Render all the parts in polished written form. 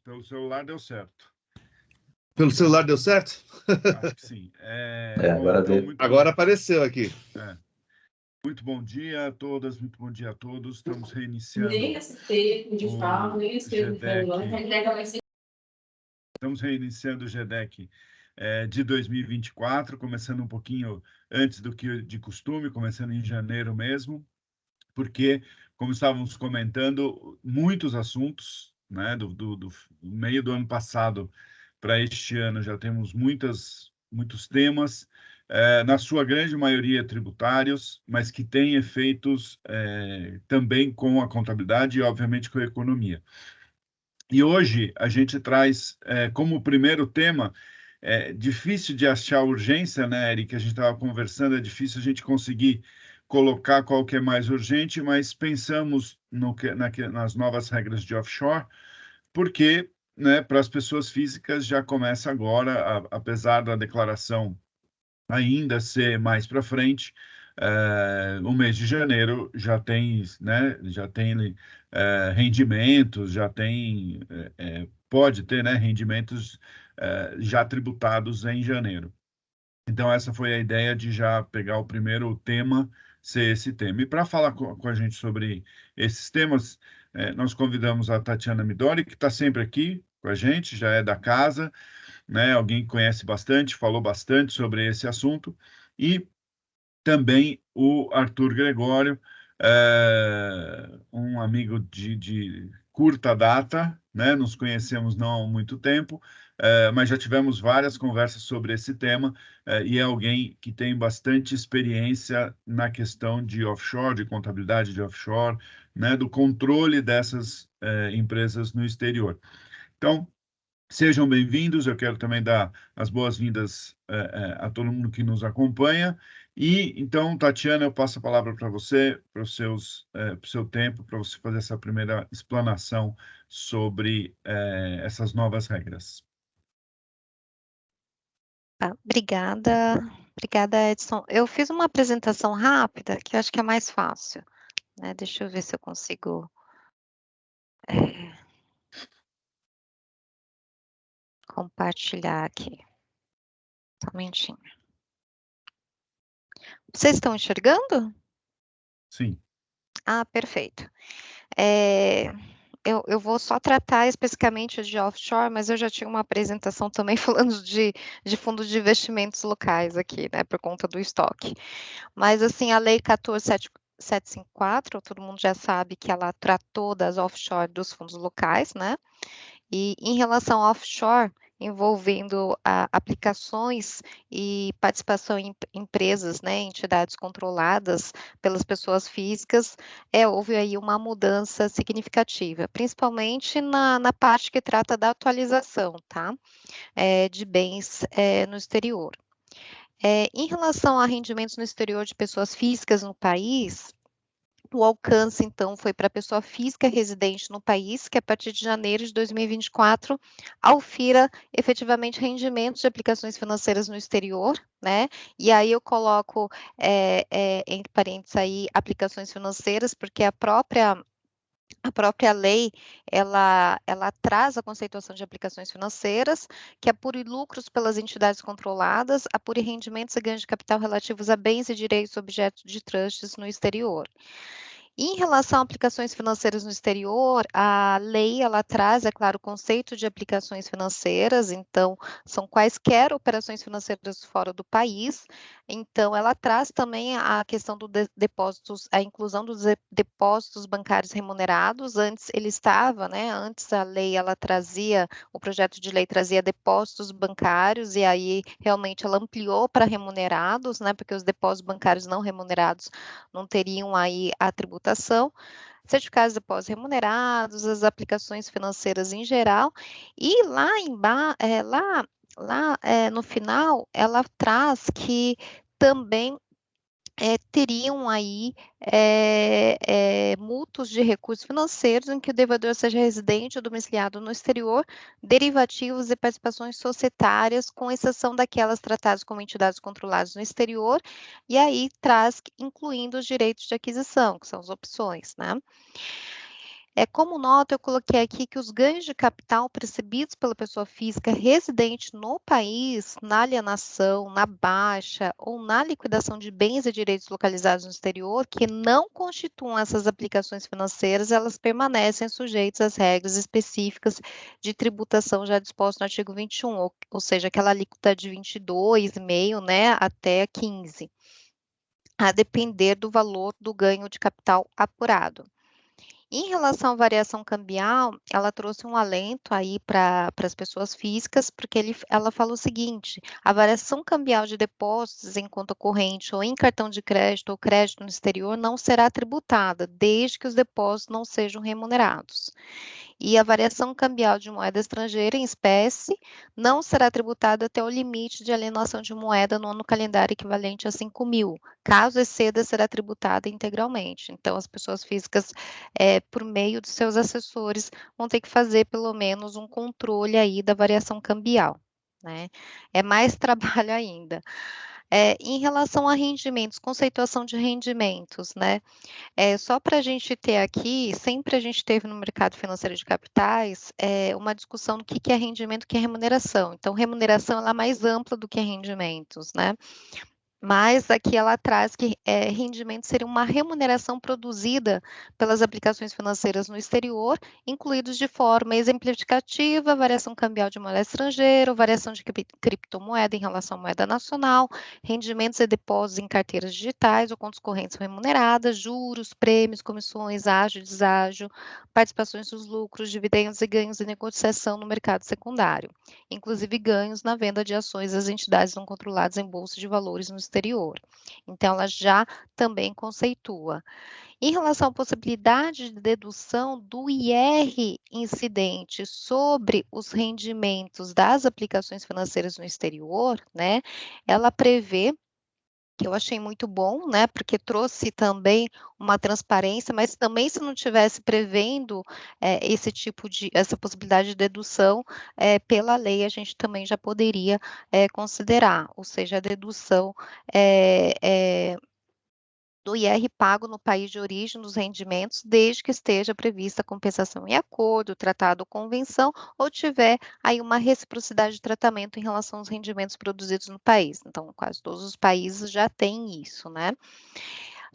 Pelo celular deu certo. Pelo celular deu certo? Acho que sim. Agora então, agora apareceu aqui. Muito bom dia a todas, muito bom dia a todos. Estamos reiniciando Estamos reiniciando o GDEC de 2024, começando um pouquinho antes do que de costume, começando em janeiro mesmo, porque, como estávamos comentando, muitos assuntos, né, do meio do ano passado para este ano já temos muitos temas, na sua grande maioria tributários, mas que têm efeitos também com a contabilidade e, obviamente, com a economia. E hoje a gente traz como primeiro tema, difícil de achar urgência, né, Eric? A gente estava conversando, é difícil a gente conseguir colocar qual que é mais urgente, mas pensamos nas novas regras de offshore, porque, né, para as pessoas físicas já começa agora, apesar da declaração ainda ser mais para frente, o mês de janeiro já tem, né, rendimentos, pode ter, né, rendimentos já tributados em janeiro. Então, essa foi a ideia de já pegar o primeiro tema, ser esse tema. E para falar com a gente sobre esses temas, nós convidamos a Tatiana Midori, que está sempre aqui com a gente, já é da casa, né? Alguém que conhece bastante, falou bastante sobre esse assunto, e também o Arthur Gregório, um amigo de curta data, né? Nos conhecemos não há muito tempo, mas já tivemos várias conversas sobre esse tema, e é alguém que tem bastante experiência na questão de offshore, de contabilidade de offshore, né? Do controle dessas empresas no exterior. Então, sejam bem-vindos, eu quero também dar as boas-vindas a todo mundo que nos acompanha. E, então, Tatiana, eu passo a palavra para você, para o seu tempo, para você fazer essa primeira explanação sobre essas novas regras. Obrigada, Edson. Eu fiz uma apresentação rápida, que eu acho que é mais fácil, né? Deixa eu ver se eu consigo... compartilhar aqui. Só um minutinho. Vocês estão enxergando? Sim. Ah, perfeito. Eu vou só tratar especificamente de offshore, mas eu já tinha uma apresentação também falando de fundos de investimentos locais aqui, né, por conta do estoque. Mas, assim, a Lei 14.754, todo mundo já sabe que ela tratou das offshore dos fundos locais, né? E em relação ao offshore, envolvendo aplicações e participação em empresas, né, entidades controladas pelas pessoas físicas, houve aí uma mudança significativa, principalmente na parte que trata da atualização, tá, de bens no exterior. Em relação a rendimentos no exterior de pessoas físicas no país, o alcance, então, foi para a pessoa física residente no país, que a partir de janeiro de 2024, aufira efetivamente rendimentos de aplicações financeiras no exterior, né? E aí eu coloco, entre parênteses aí, aplicações financeiras, porque a própria lei, ela traz a conceituação de aplicações financeiras, que apure lucros pelas entidades controladas, apure rendimentos e ganhos de capital relativos a bens e direitos objeto de trustes no exterior. Em relação a aplicações financeiras no exterior, a lei, ela traz, é claro, o conceito de aplicações financeiras, então, são quaisquer operações financeiras fora do país, então, ela traz também a questão dos depósitos, a inclusão dos depósitos bancários remunerados, antes ele estava, né, antes a lei, ela trazia, o projeto de lei trazia depósitos bancários, e aí, realmente, ela ampliou para remunerados, né, porque os depósitos bancários não remunerados não teriam aí a tributação, certificados de depósitos remunerados, as aplicações financeiras em geral, e no final, ela traz que também teriam aí mútuos de recursos financeiros em que o devedor seja residente ou domiciliado no exterior, derivativos e participações societárias, com exceção daquelas tratadas como entidades controladas no exterior, e aí traz, incluindo os direitos de aquisição, que são as opções, né? Como nota, eu coloquei aqui que os ganhos de capital percebidos pela pessoa física residente no país, na alienação, na baixa ou na liquidação de bens e direitos localizados no exterior, que não constituam essas aplicações financeiras, elas permanecem sujeitas às regras específicas de tributação já dispostas no artigo 21, ou seja, aquela alíquota de 22,5, né, até 15, a depender do valor do ganho de capital apurado. Em relação à variação cambial, ela trouxe um alento aí para as pessoas físicas, porque ela fala o seguinte: a variação cambial de depósitos em conta corrente ou em cartão de crédito ou crédito no exterior não será tributada, desde que os depósitos não sejam remunerados. E a variação cambial de moeda estrangeira em espécie não será tributada até o limite de alienação de moeda no ano calendário equivalente a 5.000. Caso exceda, será tributada integralmente. Então, as pessoas físicas, por meio dos seus assessores, vão ter que fazer pelo menos um controle aí da variação cambial, né? É mais trabalho ainda. Em relação a rendimentos, conceituação de rendimentos, né? Só para a gente ter aqui, sempre a gente teve no mercado financeiro de capitais uma discussão do que é rendimento, o que é remuneração. Então, remuneração ela é mais ampla do que rendimentos, né? Mas aqui ela traz que rendimento seria uma remuneração produzida pelas aplicações financeiras no exterior, incluídos de forma exemplificativa, variação cambial de moeda estrangeira, variação de criptomoeda em relação à moeda nacional, rendimentos e depósitos em carteiras digitais ou contas correntes remuneradas, juros, prêmios, comissões, ágio e deságio, participações dos lucros, dividendos e ganhos em negociação no mercado secundário, inclusive ganhos na venda de ações das entidades não controladas em bolsa de valores no exterior. Então, ela já também conceitua. Em relação à possibilidade de dedução do IR incidente sobre os rendimentos das aplicações financeiras no exterior, né, ela prevê, que eu achei muito bom, né, porque trouxe também uma transparência, mas também se não tivesse prevendo essa possibilidade de dedução, pela lei a gente também já poderia considerar, ou seja, a dedução do IR pago no país de origem dos rendimentos, desde que esteja prevista a compensação em acordo, tratado ou convenção, ou tiver aí uma reciprocidade de tratamento em relação aos rendimentos produzidos no país. Então, quase todos os países já têm isso, né?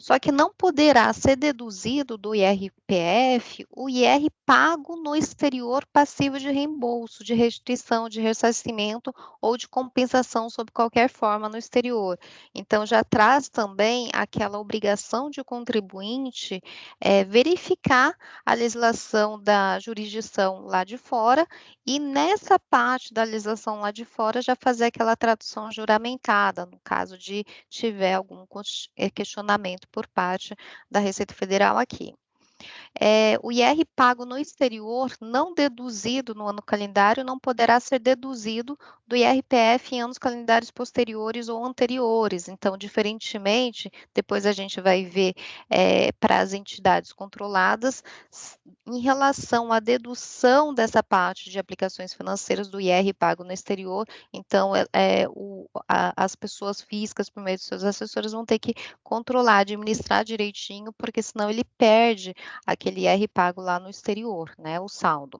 Só que não poderá ser deduzido do IRPF o IR pago no exterior passivo de reembolso, de restituição, de ressarcimento ou de compensação sob qualquer forma no exterior. Então, já traz também aquela obrigação de o contribuinte verificar a legislação da jurisdição lá de fora e nessa parte da legislação lá de fora já fazer aquela tradução juramentada, no caso de tiver algum questionamento por parte da Receita Federal aqui. O IR pago no exterior, não deduzido no ano calendário, não poderá ser deduzido do IRPF em anos calendários posteriores ou anteriores. Então, diferentemente, depois a gente vai ver para as entidades controladas, em relação à dedução dessa parte de aplicações financeiras do IR pago no exterior, então, as pessoas físicas, por meio dos seus assessores, vão ter que controlar, administrar direitinho, porque senão ele perde aquele IR pago lá no exterior, né, o saldo.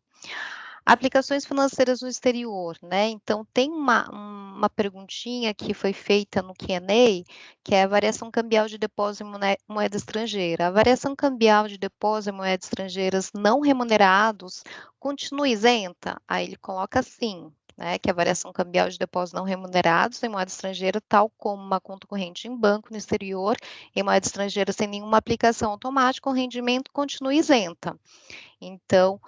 Aplicações financeiras no exterior, né, então tem uma perguntinha que foi feita no Q&A, que é a variação cambial de depósito em moeda estrangeira. A variação cambial de depósito em moedas estrangeiras não remunerados continua isenta? Aí ele coloca assim, né, que a variação cambial de depósitos não remunerados em moeda estrangeira, tal como uma conta corrente em banco no exterior, em moeda estrangeira sem nenhuma aplicação automática, o rendimento continua isenta. Então,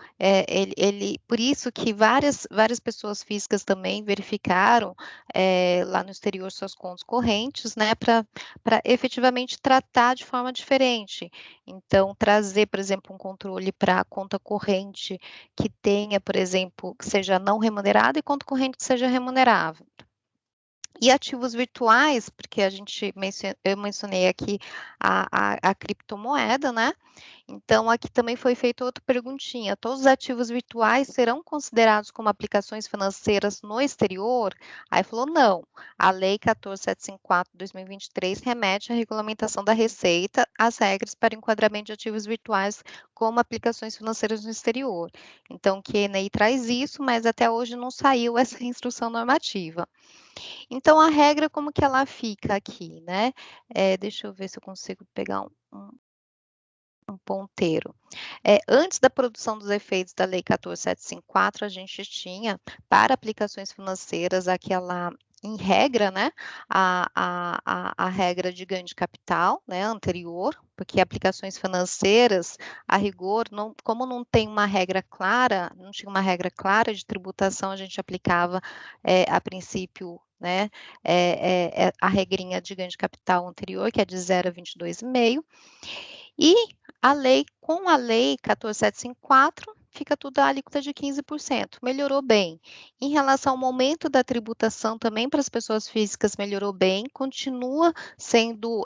por isso que várias pessoas físicas também verificaram lá no exterior suas contas correntes, né, para efetivamente tratar de forma diferente. Então, trazer, por exemplo, um controle para a conta corrente que tenha, por exemplo, que seja não remunerada e conta corrente que seja remunerável. E ativos virtuais, porque eu mencionei aqui a criptomoeda, né? Então, aqui também foi feita outra perguntinha: todos os ativos virtuais serão considerados como aplicações financeiras no exterior? Aí falou: não. A Lei 14.754/2023 remete à regulamentação da Receita, as regras para enquadramento de ativos virtuais como aplicações financeiras no exterior. Então, o QNI traz isso, mas até hoje não saiu essa instrução normativa. Então, a regra, como que ela fica aqui, né? Deixa eu ver se eu consigo pegar um ponteiro. Antes da produção dos efeitos da Lei 14.754, a gente tinha, para aplicações financeiras, aquela, em regra, né, a regra de ganho de capital, né, anterior, porque aplicações financeiras, a rigor, não, como não tem uma regra clara, não tinha uma regra clara de tributação, a gente aplicava, a princípio, né, a regrinha de ganho de capital anterior, que é de 0 a 22,5, e com a lei 14.754, fica tudo a alíquota de 15%. Melhorou bem. Em relação ao momento da tributação, também para as pessoas físicas melhorou bem, continua sendo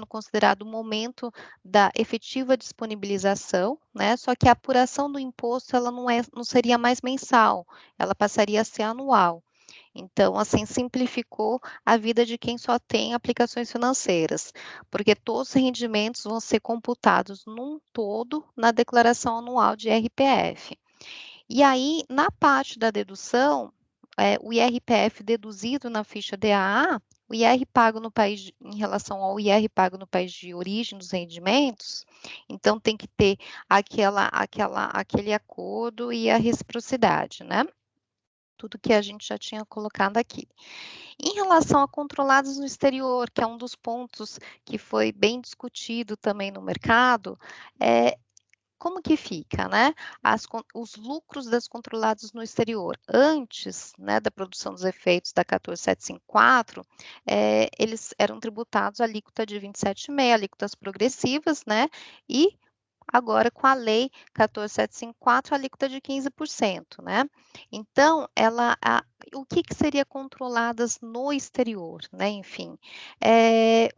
considerado o momento da efetiva disponibilização, né? Só que a apuração do imposto ela não seria mais mensal, ela passaria a ser anual. Então, assim, simplificou a vida de quem só tem aplicações financeiras, porque todos os rendimentos vão ser computados num todo na declaração anual de IRPF. E aí, na parte da dedução, o IRPF deduzido na ficha DAA, o IR pago no país, em relação ao IR pago no país de origem dos rendimentos, então tem que ter aquele acordo e a reciprocidade, né? Tudo que a gente já tinha colocado aqui. Em relação a controlados no exterior, que é um dos pontos que foi bem discutido também no mercado, como que fica, né? Os lucros das controladas no exterior, antes, né, da produção dos efeitos da 14.754, eles eram tributados a alíquota de 27,5%, alíquotas progressivas, né? E agora, com a lei 14.754, a alíquota de 15%, né? Então, o que seria controladas no exterior, né? Enfim,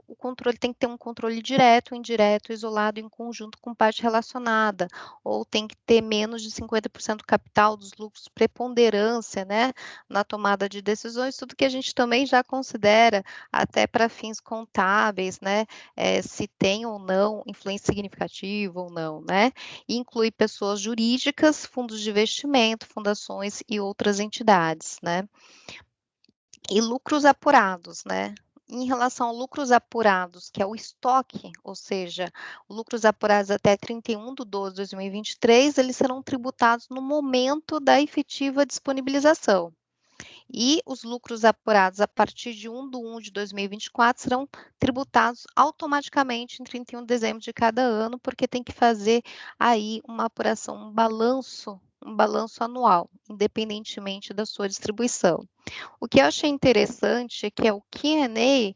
o controle tem que ter um controle direto, indireto, isolado, em conjunto com parte relacionada, ou tem que ter menos de 50% do capital dos lucros, preponderância, né? Na tomada de decisões, tudo que a gente também já considera, até para fins contábeis, né? Se tem ou não influência significativa ou não, né? E inclui pessoas jurídicas, fundos de investimento, fundações e outras entidades, né? E lucros apurados, né? Em relação a lucros apurados, que é o estoque, ou seja, lucros apurados até 31/12/2023, eles serão tributados no momento da efetiva disponibilização. E os lucros apurados a partir de 1/1/2024 serão tributados automaticamente em 31 de dezembro de cada ano, porque tem que fazer aí uma apuração, um balanço anual, independentemente da sua distribuição. O que eu achei interessante é que o Q&A,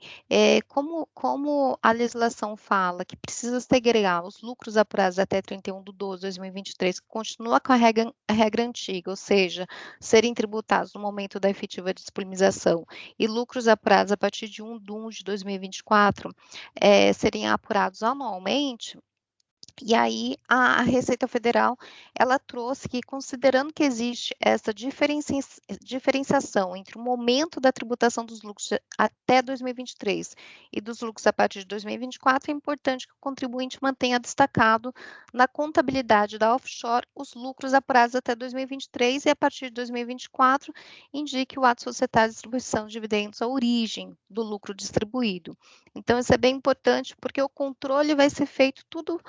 como a legislação fala que precisa segregar os lucros apurados até 31/12/2023, que continua com a regra antiga, ou seja, serem tributados no momento da efetiva disponibilização, e lucros apurados a partir de 1/1/2024, serem apurados anualmente. E aí a Receita Federal, ela trouxe que, considerando que existe essa diferenciação entre o momento da tributação dos lucros até 2023 e dos lucros a partir de 2024, é importante que o contribuinte mantenha destacado na contabilidade da offshore os lucros apurados até 2023 e a partir de 2024 indique o ato societário de distribuição de dividendos à origem do lucro distribuído. Então, isso é bem importante porque o controle vai ser feito tudo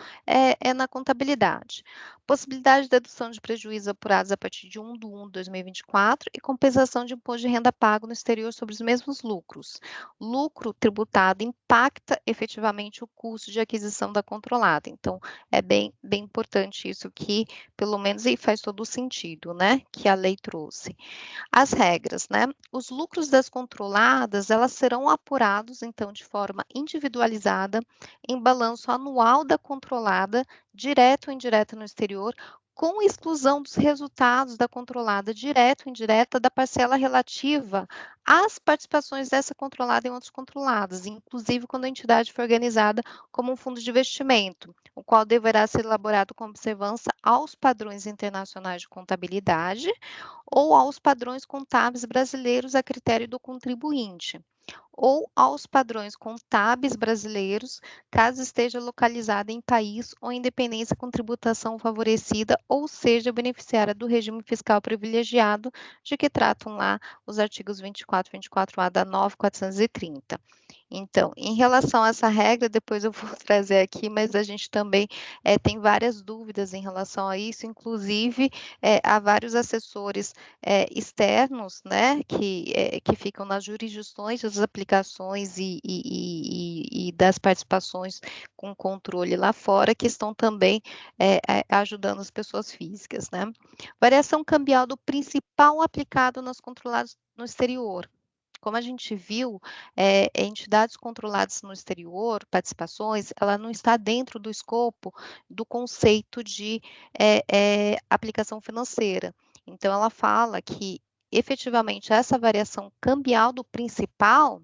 na contabilidade. Possibilidade de dedução de prejuízos apurados a partir de 1/1/2024 e compensação de imposto de renda pago no exterior sobre os mesmos lucros. Lucro tributado impacta efetivamente o custo de aquisição da controlada. Então, é bem importante isso que, pelo menos, aí faz todo o sentido, né, que a lei trouxe. As regras, né? Os lucros das controladas, elas serão apurados, então, de forma individualizada, em balanço anual da controlada, direto ou indireto no exterior, com exclusão dos resultados da controlada direta ou indireta da parcela relativa às participações dessa controlada em outras controladas, inclusive quando a entidade for organizada como um fundo de investimento, o qual deverá ser elaborado com observância aos padrões internacionais de contabilidade ou aos padrões contábeis brasileiros a critério do contribuinte, ou aos padrões contábeis brasileiros, caso esteja localizada em país ou independência com tributação favorecida, ou seja, beneficiária do regime fiscal privilegiado, de que tratam lá os artigos 24 e 24A da 9.430. Então, em relação a essa regra, depois eu vou trazer aqui, mas a gente também tem várias dúvidas em relação a isso, inclusive há vários assessores externos, né, que ficam nas jurisdições das aplicações e das participações com controle lá fora, que estão também ajudando as pessoas físicas, né. Variação cambial do principal aplicado nas controladas no exterior. Como a gente viu, entidades controladas no exterior, participações, ela não está dentro do escopo do conceito de aplicação financeira. Então, ela fala que, efetivamente, essa variação cambial do principal,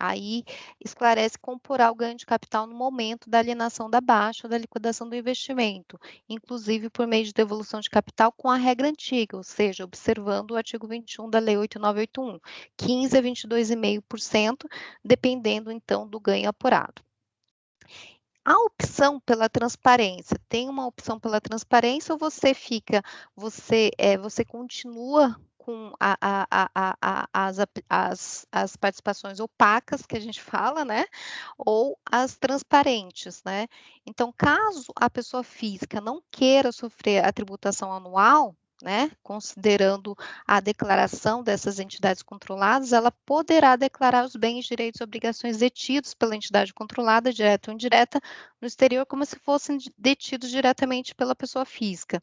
aí esclarece compor o ganho de capital no momento da alienação da baixa ou da liquidação do investimento, inclusive por meio de devolução de capital com a regra antiga, ou seja, observando o artigo 21 da Lei 8.981, 15% a 22,5%, dependendo então do ganho apurado. A opção pela transparência, tem uma opção pela transparência ou você continua com as participações opacas, que a gente fala, né, ou as transparentes, né. Então, caso a pessoa física não queira sofrer a tributação anual, né, considerando a declaração dessas entidades controladas, ela poderá declarar os bens, direitos e obrigações detidos pela entidade controlada, direta ou indireta, no exterior, como se fossem detidos diretamente pela pessoa física.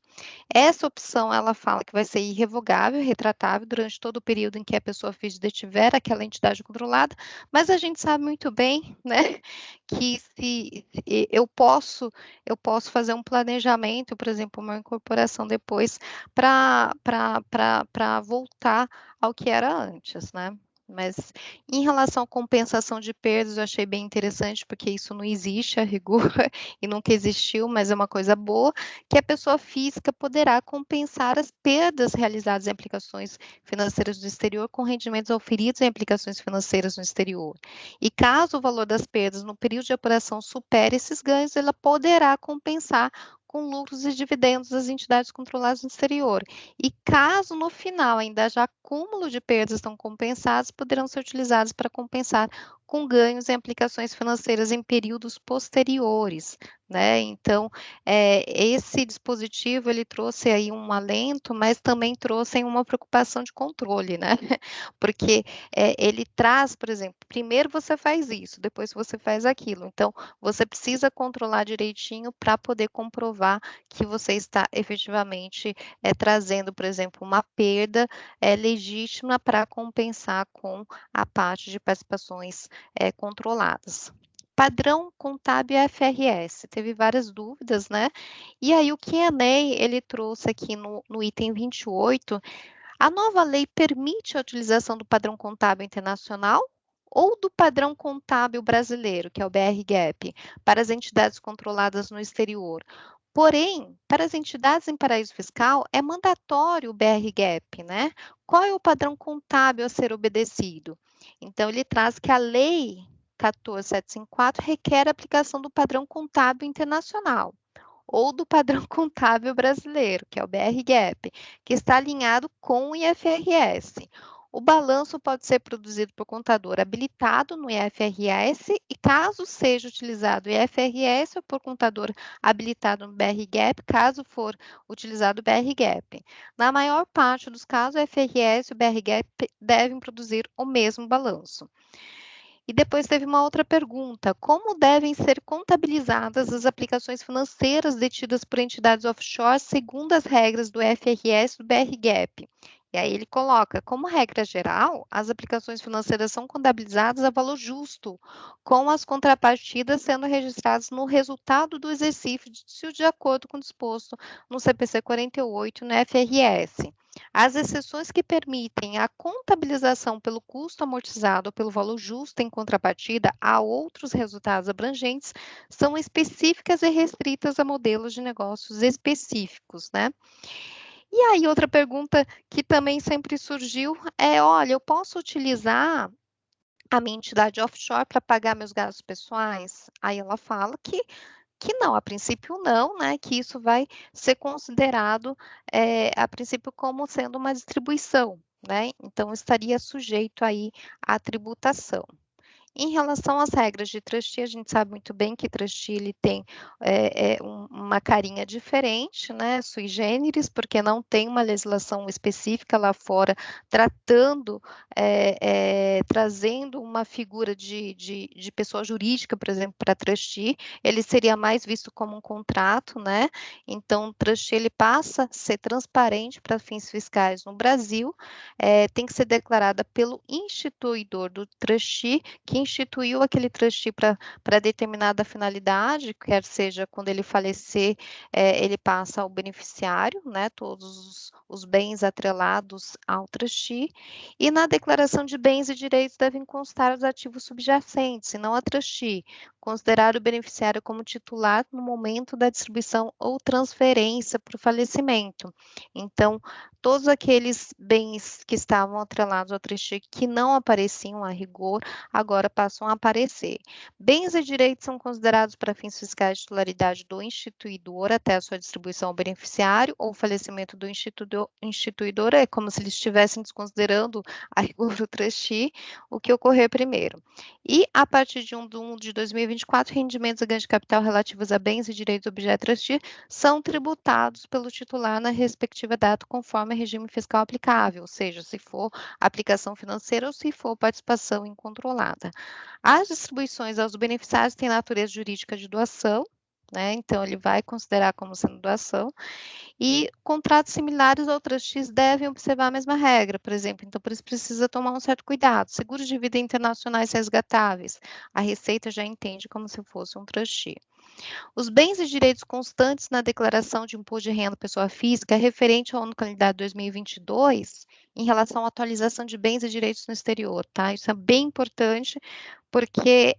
Essa opção, ela fala que vai ser irrevogável, retratável, durante todo o período em que a pessoa física detiver aquela entidade controlada, mas a gente sabe muito bem, né, que se eu posso fazer um planejamento, por exemplo, uma incorporação depois, para voltar ao que era antes, né. Mas em relação à compensação de perdas, eu achei bem interessante, porque isso não existe a rigor e nunca existiu, mas é uma coisa boa, que a pessoa física poderá compensar as perdas realizadas em aplicações financeiras do exterior com rendimentos auferidos em aplicações financeiras no exterior. E caso o valor das perdas no período de apuração supere esses ganhos, ela poderá compensar com lucros e dividendos das entidades controladas no exterior. E caso no final ainda haja acúmulo de perdas estão compensadas, poderão ser utilizados para compensar com ganhos em aplicações financeiras em períodos posteriores, né. Então, esse dispositivo ele trouxe aí um alento, mas também trouxe uma preocupação de controle, né, porque, ele traz, por exemplo, primeiro você faz isso, depois você faz aquilo, então você precisa controlar direitinho para poder comprovar que você está efetivamente, trazendo, por exemplo, uma perda, legítima para compensar com a parte de participações, controladas. Padrão contábil FRS, teve várias dúvidas, né, e aí o Q&A ele trouxe aqui no item 28, a nova lei permite a utilização do padrão contábil internacional ou do padrão contábil brasileiro, que é o BR-GAAP, para as entidades controladas no exterior. Porém, para as entidades em paraíso fiscal, é mandatório o BR-GAAP, né? Qual é o padrão contábil a ser obedecido? Então, ele traz que a lei 14.754 requer a aplicação do padrão contábil internacional ou do padrão contábil brasileiro, que é o BR-GAAP, que está alinhado com o IFRS. O balanço pode ser produzido por contador habilitado no IFRS e, caso seja utilizado o IFRS, ou por contador habilitado no BR-GAAP, caso for utilizado o BR-GAAP. Na maior parte dos casos, o IFRS e o BR-GAAP devem produzir o mesmo balanço. E depois teve uma outra pergunta: como devem ser contabilizadas as aplicações financeiras detidas por entidades offshore segundo as regras do IFRS e do BR-GAAP? E aí ele coloca, como regra geral, as aplicações financeiras são contabilizadas a valor justo, com as contrapartidas sendo registradas no resultado do exercício de acordo com o disposto no CPC 48 e no FRS. As exceções que permitem a contabilização pelo custo amortizado ou pelo valor justo em contrapartida a outros resultados abrangentes são específicas e restritas a modelos de negócios específicos, né? E aí, outra pergunta que também sempre surgiu é: olha, eu posso utilizar a minha entidade offshore para pagar meus gastos pessoais? Aí ela fala que não, a princípio não, né? Que isso vai ser considerado, a princípio, como sendo uma distribuição, né? Então, estaria sujeito aí à tributação. Em relação às regras de trustee, a gente sabe muito bem que trustee ele tem uma carinha diferente, né, sui generis, porque não tem uma legislação específica lá fora tratando, trazendo uma figura de pessoa jurídica, por exemplo, para trustee, ele seria mais visto como um contrato, né? Então, o trustee ele passa a ser transparente para fins fiscais no Brasil, tem que ser declarada pelo instituidor do trustee, que instituiu aquele trustee para determinada finalidade, quer seja quando ele falecer, ele passa ao beneficiário, né, todos os bens atrelados ao trustee, e na declaração de bens e direitos devem constar os ativos subjacentes, e não a trustee, considerar o beneficiário como titular no momento da distribuição ou transferência para o falecimento. Então, todos aqueles bens que estavam atrelados ao trustee que não apareciam a rigor, agora passam a aparecer. Bens e direitos são considerados para fins fiscais de titularidade do instituidor até a sua distribuição ao beneficiário ou falecimento do instituidor, é como se eles estivessem desconsiderando a rigor do trustee, o que ocorrer primeiro. E, a partir de 1 de 2024, rendimentos e ganhos de capital relativos a bens e direitos objeto trustee são tributados pelo titular na respectiva data, conforme o regime fiscal aplicável, ou seja, se for aplicação financeira ou se for participação incontrolada. As distribuições aos beneficiários têm natureza jurídica de doação, né? Então, ele vai considerar como sendo doação, e contratos similares ou trustees devem observar a mesma regra, por exemplo, então por isso precisa tomar um certo cuidado. Seguros de vida internacionais resgatáveis, a Receita já entende como se fosse um trustee. Os bens e direitos constantes na declaração de imposto de renda pessoa física referente ao ano calendário 2022, em relação à atualização de bens e direitos no exterior, tá? Isso é bem importante, porque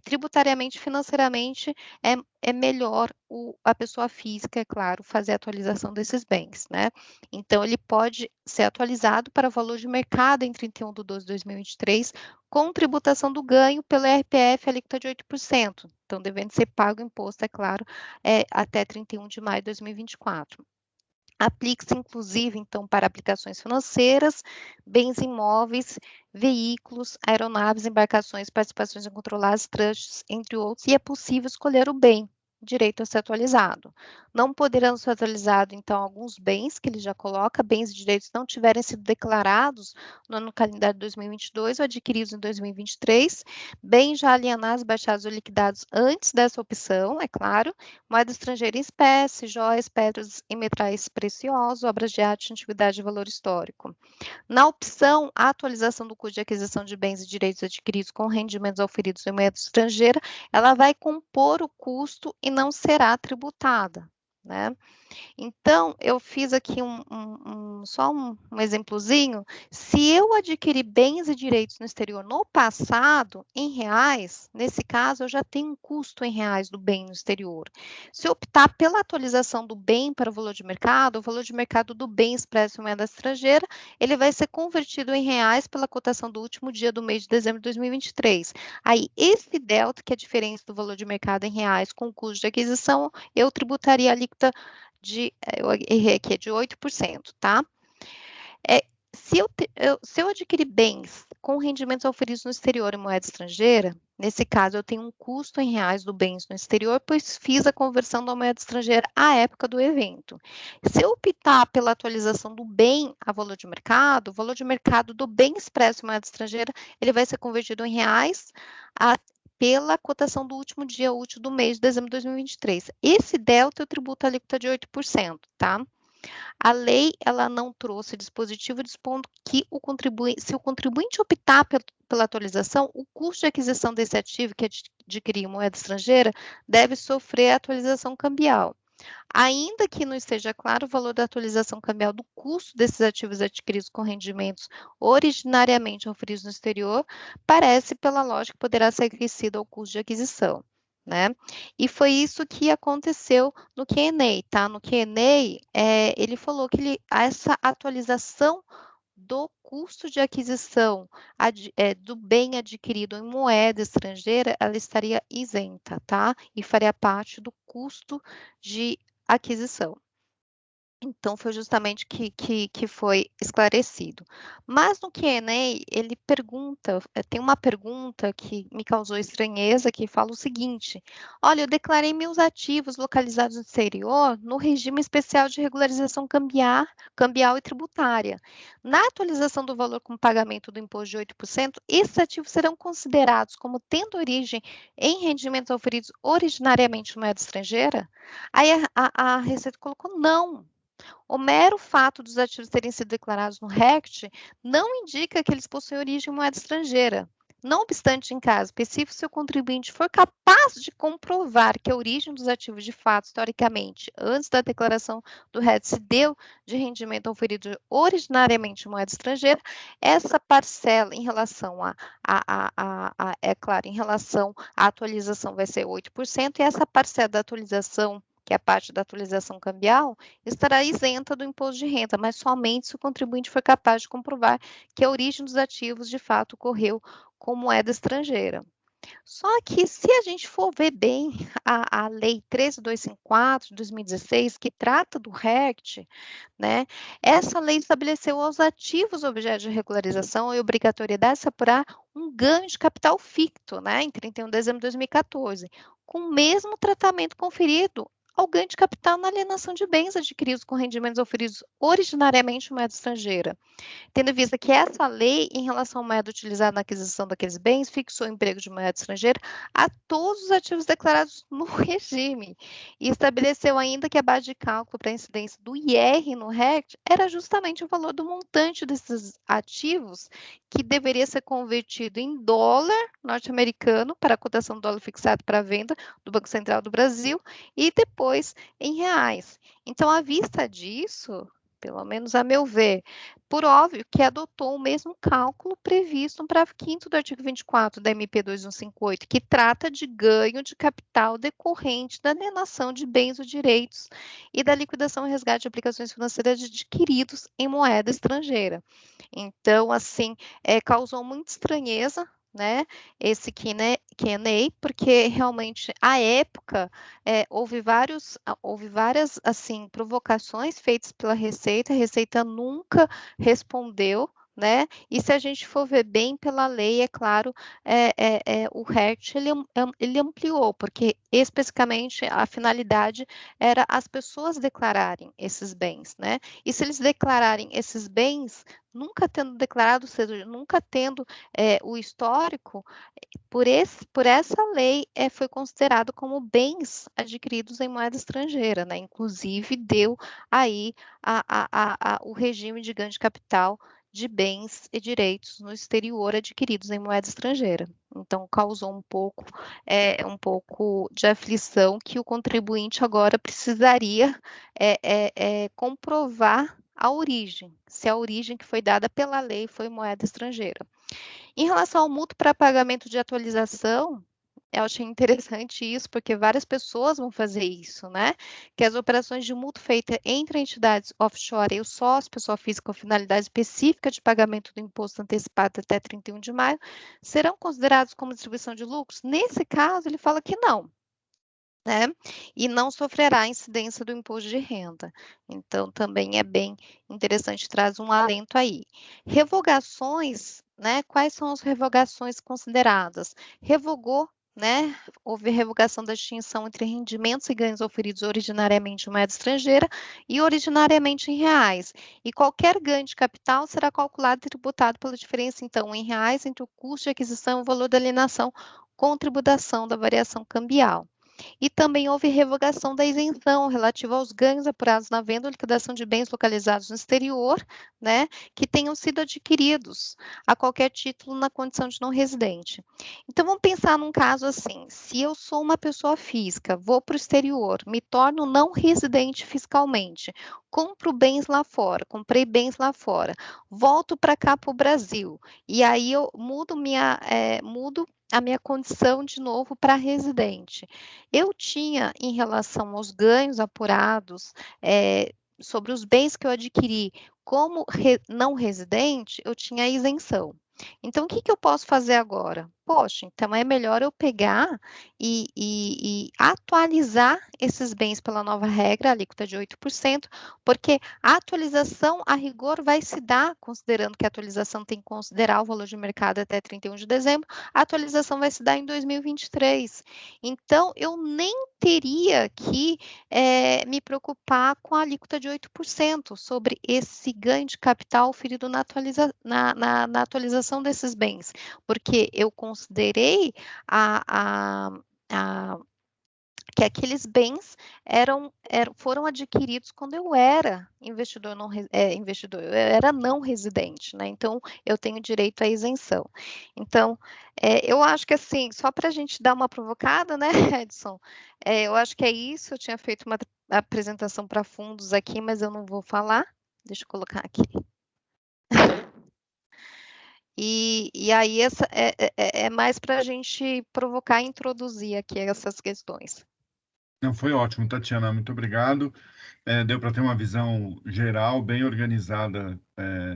tributariamente, financeiramente, é melhor a pessoa física, é claro, fazer a atualização desses bens, né? Então, ele pode ser atualizado para valor de mercado em 31/12/2023, com tributação do ganho pelo RPF, alíquota de 8%. Então, devendo ser pago o imposto, é claro, até 31 de maio de 2024. Aplique-se, inclusive, então, para aplicações financeiras, bens imóveis, veículos, aeronaves, embarcações, participações incontroladas, trusts, entre outros, e é possível escolher o bem, direito a ser atualizado. Não poderão ser atualizados, então, alguns bens que ele já coloca, bens e direitos não tiverem sido declarados no ano calendário de 2022 ou adquiridos em 2023, bens já alienados, baixados ou liquidados antes dessa opção, é claro, moeda estrangeira em espécie, joias, pedras e metais preciosos, obras de arte, antiguidade e valor histórico. Na opção, a atualização do custo de aquisição de bens e direitos adquiridos com rendimentos auferidos em moeda estrangeira, ela vai compor o custo e não será tributada, né? Então, eu fiz aqui só um exemplozinho. Se eu adquirir bens e direitos no exterior no passado, em reais, nesse caso, eu já tenho um custo em reais do bem no exterior. Se eu optar pela atualização do bem para o valor de mercado, o valor de mercado do bem expresso em moeda estrangeira, ele vai ser convertido em reais pela cotação do último dia do mês de dezembro de 2023. Aí, esse delta, que é a diferença do valor de mercado em reais com o custo de aquisição, eu tributaria a alíquota eu errei aqui, é de 8%, tá? Se eu adquirir bens com rendimentos oferidos no exterior em moeda estrangeira, nesse caso eu tenho um custo em reais do bens no exterior, pois fiz a conversão da moeda estrangeira à época do evento. Se eu optar pela atualização do bem a valor de mercado, o valor de mercado do bem expresso em moeda estrangeira, ele vai ser convertido em reais pela cotação do último dia útil do mês de dezembro de 2023. Esse delta eu tributo a alíquota de 8%, tá? A lei, ela não trouxe dispositivo dispondo que se o contribuinte optar pela atualização, o custo de aquisição desse ativo que adquirir moeda estrangeira deve sofrer a atualização cambial. Ainda que não esteja claro o valor da atualização cambial do custo desses ativos adquiridos com rendimentos originariamente oferidos no exterior, parece, pela lógica, poderá ser acrescido ao custo de aquisição, né? E foi isso que aconteceu no Q&A, tá? No Q&A, ele falou que essa atualização do custo de aquisição do bem adquirido em moeda estrangeira, ela estaria isenta, tá? E faria parte do custo de aquisição. Então, foi justamente que foi esclarecido. Mas no Q&A, ele pergunta, tem uma pergunta que me causou estranheza, que fala o seguinte: olha, eu declarei meus ativos localizados no exterior no regime especial de regularização cambial e tributária. Na atualização do valor com pagamento do imposto de 8%, esses ativos serão considerados como tendo origem em rendimentos oferidos originariamente em moeda estrangeira? Aí a Receita colocou não. O mero fato dos ativos terem sido declarados no RECT não indica que eles possuem origem em moeda estrangeira. Não obstante, em caso específico, se o contribuinte for capaz de comprovar que a origem dos ativos, de fato, historicamente, antes da declaração do RECT, se deu de rendimento oferido originariamente em moeda estrangeira, essa parcela em relação é claro, em relação à atualização vai ser 8%, e essa parcela da atualização, que é a parte da atualização cambial, estará isenta do imposto de renda, mas somente se o contribuinte for capaz de comprovar que a origem dos ativos, de fato, ocorreu com moeda estrangeira. Só que, se a gente for ver bem a Lei 13.254, de 2016, que trata do RECT, né, essa lei estabeleceu aos ativos objeto de regularização a obrigatoriedade de se apurar um ganho de capital ficto, né, em 31 de dezembro de 2014, com o mesmo tratamento conferido ao ganho de capital na alienação de bens adquiridos com rendimentos oferidos originariamente em moeda estrangeira. Tendo em vista que essa lei, em relação à moeda utilizada na aquisição daqueles bens, fixou o emprego de moeda estrangeira a todos os ativos declarados no regime e estabeleceu ainda que a base de cálculo para a incidência do IR no RECT era justamente o valor do montante desses ativos, que deveria ser convertido em dólar norte-americano para a cotação do dólar fixado para a venda do Banco Central do Brasil e depois em reais. Então, à vista disso, pelo menos a meu ver, por óbvio que adotou o mesmo cálculo previsto no parágrafo 5º do artigo 24 da MP 2158, que trata de ganho de capital decorrente da alienação de bens ou direitos e da liquidação e resgate de aplicações financeiras adquiridos em moeda estrangeira. Então, assim, causou muita estranheza, né, esse Q&A, porque realmente, à época, houve várias, assim, provocações feitas pela Receita, a Receita nunca respondeu, né, e se a gente for ver bem pela lei, é claro, o RECT, ele ampliou, porque especificamente a finalidade era as pessoas declararem esses bens, né, e se eles declararem esses bens, nunca tendo declarado, ou seja, nunca tendo o histórico, por essa lei, foi considerado como bens adquiridos em moeda estrangeira, né? Inclusive, deu aí o regime de ganho de capital de bens e direitos no exterior adquiridos em moeda estrangeira. Então, causou um pouco de aflição que o contribuinte agora precisaria comprovar a origem, se a origem que foi dada pela lei foi moeda estrangeira. Em relação ao mútuo para pagamento de atualização, eu achei interessante isso, porque várias pessoas vão fazer isso, né? Que as operações de mútuo feitas entre entidades offshore e o sócio, pessoa física com finalidade específica de pagamento do imposto antecipado até 31 de maio, serão considerados como distribuição de lucros? Nesse caso, ele fala que não, né? E não sofrerá a incidência do imposto de renda. Então, também é bem interessante, traz um alento aí. Revogações, né? Quais são as revogações consideradas? Revogou, né? Houve revogação da distinção entre rendimentos e ganhos oferidos originariamente em moeda estrangeira e originariamente em reais. E qualquer ganho de capital será calculado e tributado pela diferença, então, em reais entre o custo de aquisição e o valor da alienação com tributação da variação cambial. e também houve revogação da isenção relativa aos ganhos apurados na venda ou liquidação de bens localizados no exterior, né, que tenham sido adquiridos a qualquer título na condição de não residente. Então, vamos pensar num caso assim: se eu sou uma pessoa física, vou para o exterior, me torno não residente fiscalmente, compro bens lá fora, comprei bens lá fora, volto para cá para o Brasil, e aí eu mudo a minha condição de novo para residente. Eu tinha, em relação aos ganhos apurados, sobre os bens que eu adquiri como não residente, eu tinha isenção. Então, o que eu posso fazer agora? Poxa, então é melhor eu pegar e atualizar esses bens pela nova regra, alíquota de 8%, porque a atualização, a rigor, vai se dar, considerando que a atualização tem que considerar o valor de mercado até 31 de dezembro, a atualização vai se dar em 2023. Então, eu nem teria que me preocupar com a alíquota de 8% sobre esse ganho de capital oferido na atualização desses bens, porque eu considerei que aqueles bens foram adquiridos quando eu era investidor, eu era não residente, né? Então, eu tenho direito à isenção. Então, eu acho que assim, só para a gente dar uma provocada, né, Edson? Eu acho que é isso. Eu tinha feito uma apresentação para fundos aqui, mas eu não vou falar. Deixa eu colocar aqui. E aí, essa é mais para a gente provocar e introduzir aqui essas questões. Não, foi ótimo, Tatiana, muito obrigado. Deu para ter uma visão geral, bem organizada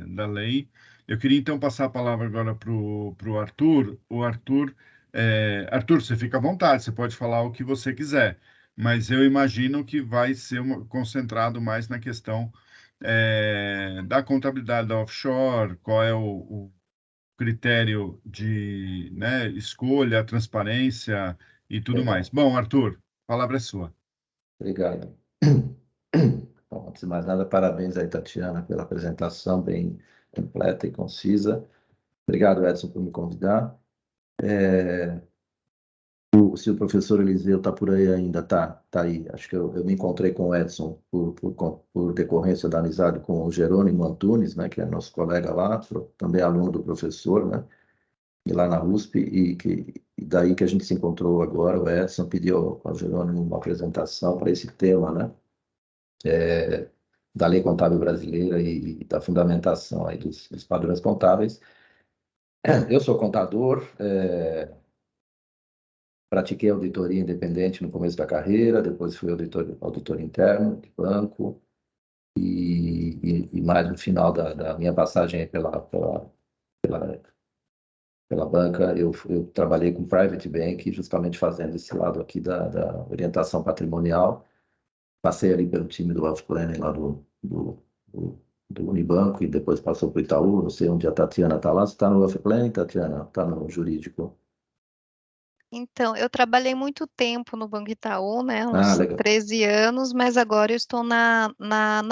da lei. Eu queria então passar a palavra agora para o Arthur. O Arthur, Arthur, você fica à vontade, você pode falar o que você quiser, mas eu imagino que vai ser concentrado mais na questão da contabilidade da offshore, qual é o critério de, né, escolha, transparência e tudo Legal. mais. Bom, Arthur, a palavra é sua. Obrigado. Bom, antes de mais nada, parabéns aí, Tatiana, pela apresentação bem completa e concisa. Obrigado, Edson, por me convidar. Se o professor Eliseu está por aí ainda, tá aí. Acho que eu me encontrei com o Edson por decorrência da amizade com o Jerônimo Antunes, né, que é nosso colega lá, também aluno do professor, né, e lá na USP, e daí que a gente se encontrou agora. O Edson pediu ao Jerônimo uma apresentação para esse tema, né, da Lei Contábil Brasileira e da fundamentação aí dos padrões contábeis. Eu sou contador, pratiquei auditoria independente no começo da carreira, depois fui auditor interno de banco, e mais no final da minha passagem pela banca, eu trabalhei com private bank, justamente fazendo esse lado aqui da orientação patrimonial. Passei ali pelo time do Wealth Planning lá do Unibanco, e depois passou para o Itaú. Não sei onde a Tatiana está lá. Você está no Wealth Planning, Tatiana? Está no jurídico? Então, eu trabalhei muito tempo no Banco Itaú, né, uns legal. 13 anos, mas agora eu estou na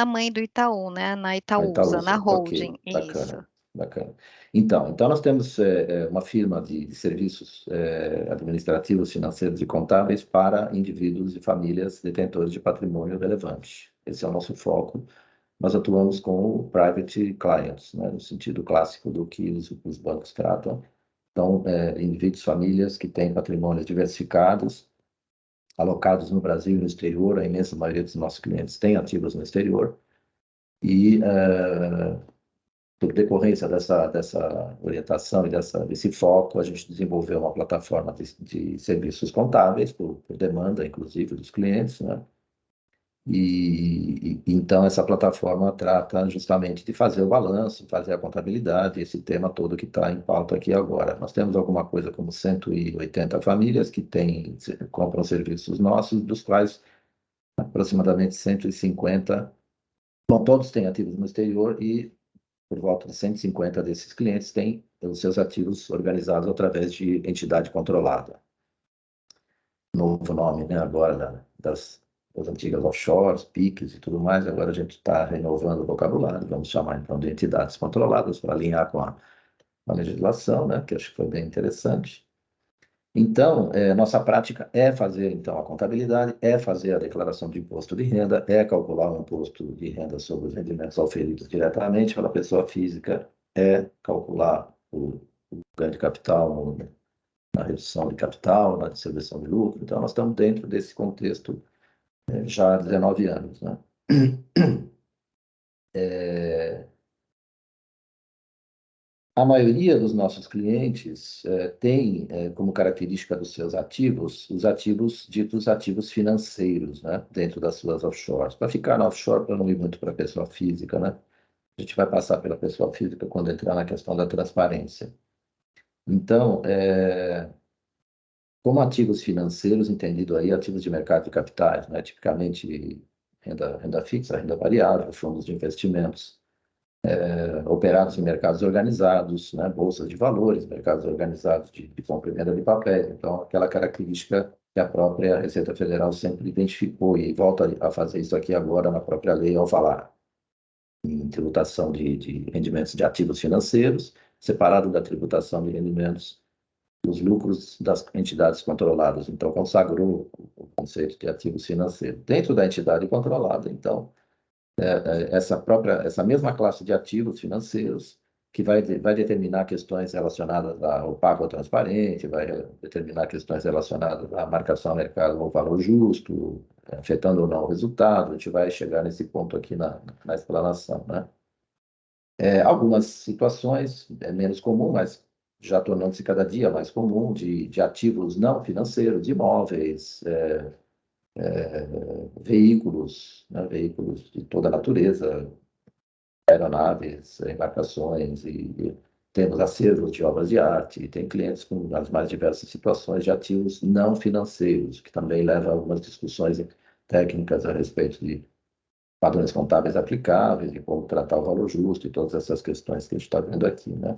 mãe do Itaú, né, na Itaúsa, na holding, ok, bacana, isso. bacana. Então nós temos uma firma de serviços administrativos, financeiros e contábeis para indivíduos e famílias detentores de patrimônio relevante. Esse é o nosso foco. Nós atuamos com private clients, né, no sentido clássico do que os bancos tratam. Então, indivíduos, famílias que têm patrimônios diversificados, alocados no Brasil e no exterior. A imensa maioria dos nossos clientes tem ativos no exterior. E, por decorrência dessa orientação e desse foco, a gente desenvolveu uma plataforma de serviços contábeis, por demanda, inclusive, dos clientes, né? E então essa plataforma trata justamente de fazer o balanço, fazer a contabilidade, esse tema todo que está em pauta aqui agora. Nós temos alguma coisa como 180 famílias que compram serviços nossos, dos quais aproximadamente 150, bom, todos têm ativos no exterior, e por volta de 150 desses clientes têm os seus ativos organizados através de entidade controlada. Novo nome, né, agora das antigas offshores, PICs e tudo mais. Agora a gente está renovando o vocabulário, vamos chamar então de entidades controladas, para alinhar com a legislação, né, que acho que foi bem interessante. Então, nossa prática é fazer, então, a contabilidade, é fazer a declaração de imposto de renda, é calcular o imposto de renda sobre os rendimentos auferidos diretamente pela pessoa física, é calcular o ganho de capital na redução de capital, na distribuição de lucro. Então, nós estamos dentro desse contexto já há 19 anos, né? A maioria dos nossos clientes tem como característica dos seus ativos os ativos ditos ativos financeiros, né, dentro das suas offshores. Para ficar na offshore, para não ir muito para a pessoa física, né? A gente vai passar pela pessoa física quando entrar na questão da transparência. Então, como ativos financeiros, entendido aí ativos de mercado de capitais, né, tipicamente renda fixa, renda variável, fundos de investimentos. Operados em mercados organizados, né, bolsas de valores, mercados organizados de compra e venda de papéis. Então, aquela característica que a própria Receita Federal sempre identificou e volta a fazer isso aqui agora na própria lei ao falar em tributação de rendimentos de ativos financeiros, separado da tributação de rendimentos dos lucros das entidades controladas. Então, consagrou o conceito de ativos financeiros. Dentro da entidade controlada, então, essa mesma classe de ativos financeiros que vai determinar questões relacionadas ao pago transparente, vai determinar questões relacionadas à marcação a mercado ao valor justo, afetando ou não o resultado. A gente vai chegar nesse ponto aqui na explanação, né? Algumas situações é menos comum, mas já tornando-se cada dia mais comum, de ativos não financeiros, de imóveis, veículos, né, veículos de toda a natureza, aeronaves, embarcações, e temos acervos de obras de arte, e tem clientes com as mais diversas situações de ativos não financeiros, que também leva a algumas discussões técnicas a respeito de padrões contábeis aplicáveis, de como tratar o valor justo e todas essas questões que a gente está vendo aqui, né?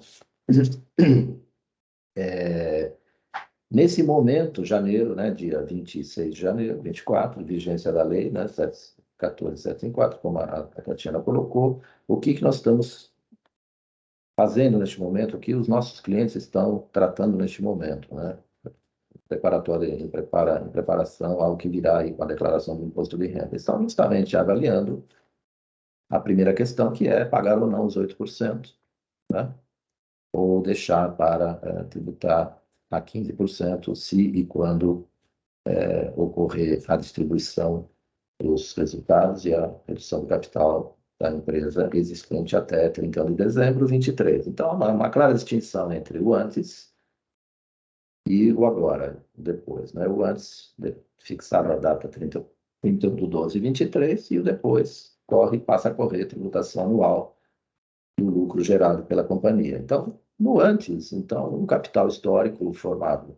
Nesse momento, janeiro, né, dia 26 de janeiro, 24, vigência da lei, né, 14754, como a Tatiana colocou, o que nós estamos fazendo neste momento, o que os nossos clientes estão tratando neste momento, né? Em preparação ao que virá aí com a declaração do imposto de renda. Estão justamente avaliando a primeira questão, que é pagar ou não os 8%, né? Ou deixar para tributar a 15% se e quando ocorrer a distribuição dos resultados e a redução do capital da empresa existente até 31 de dezembro de 23. Então, uma clara distinção entre o antes e o agora, depois, né? O antes, fixado a data 30 de 12 de 23, e o depois passa a correr a tributação anual do lucro gerado pela companhia. Então, no antes, então, um capital histórico formado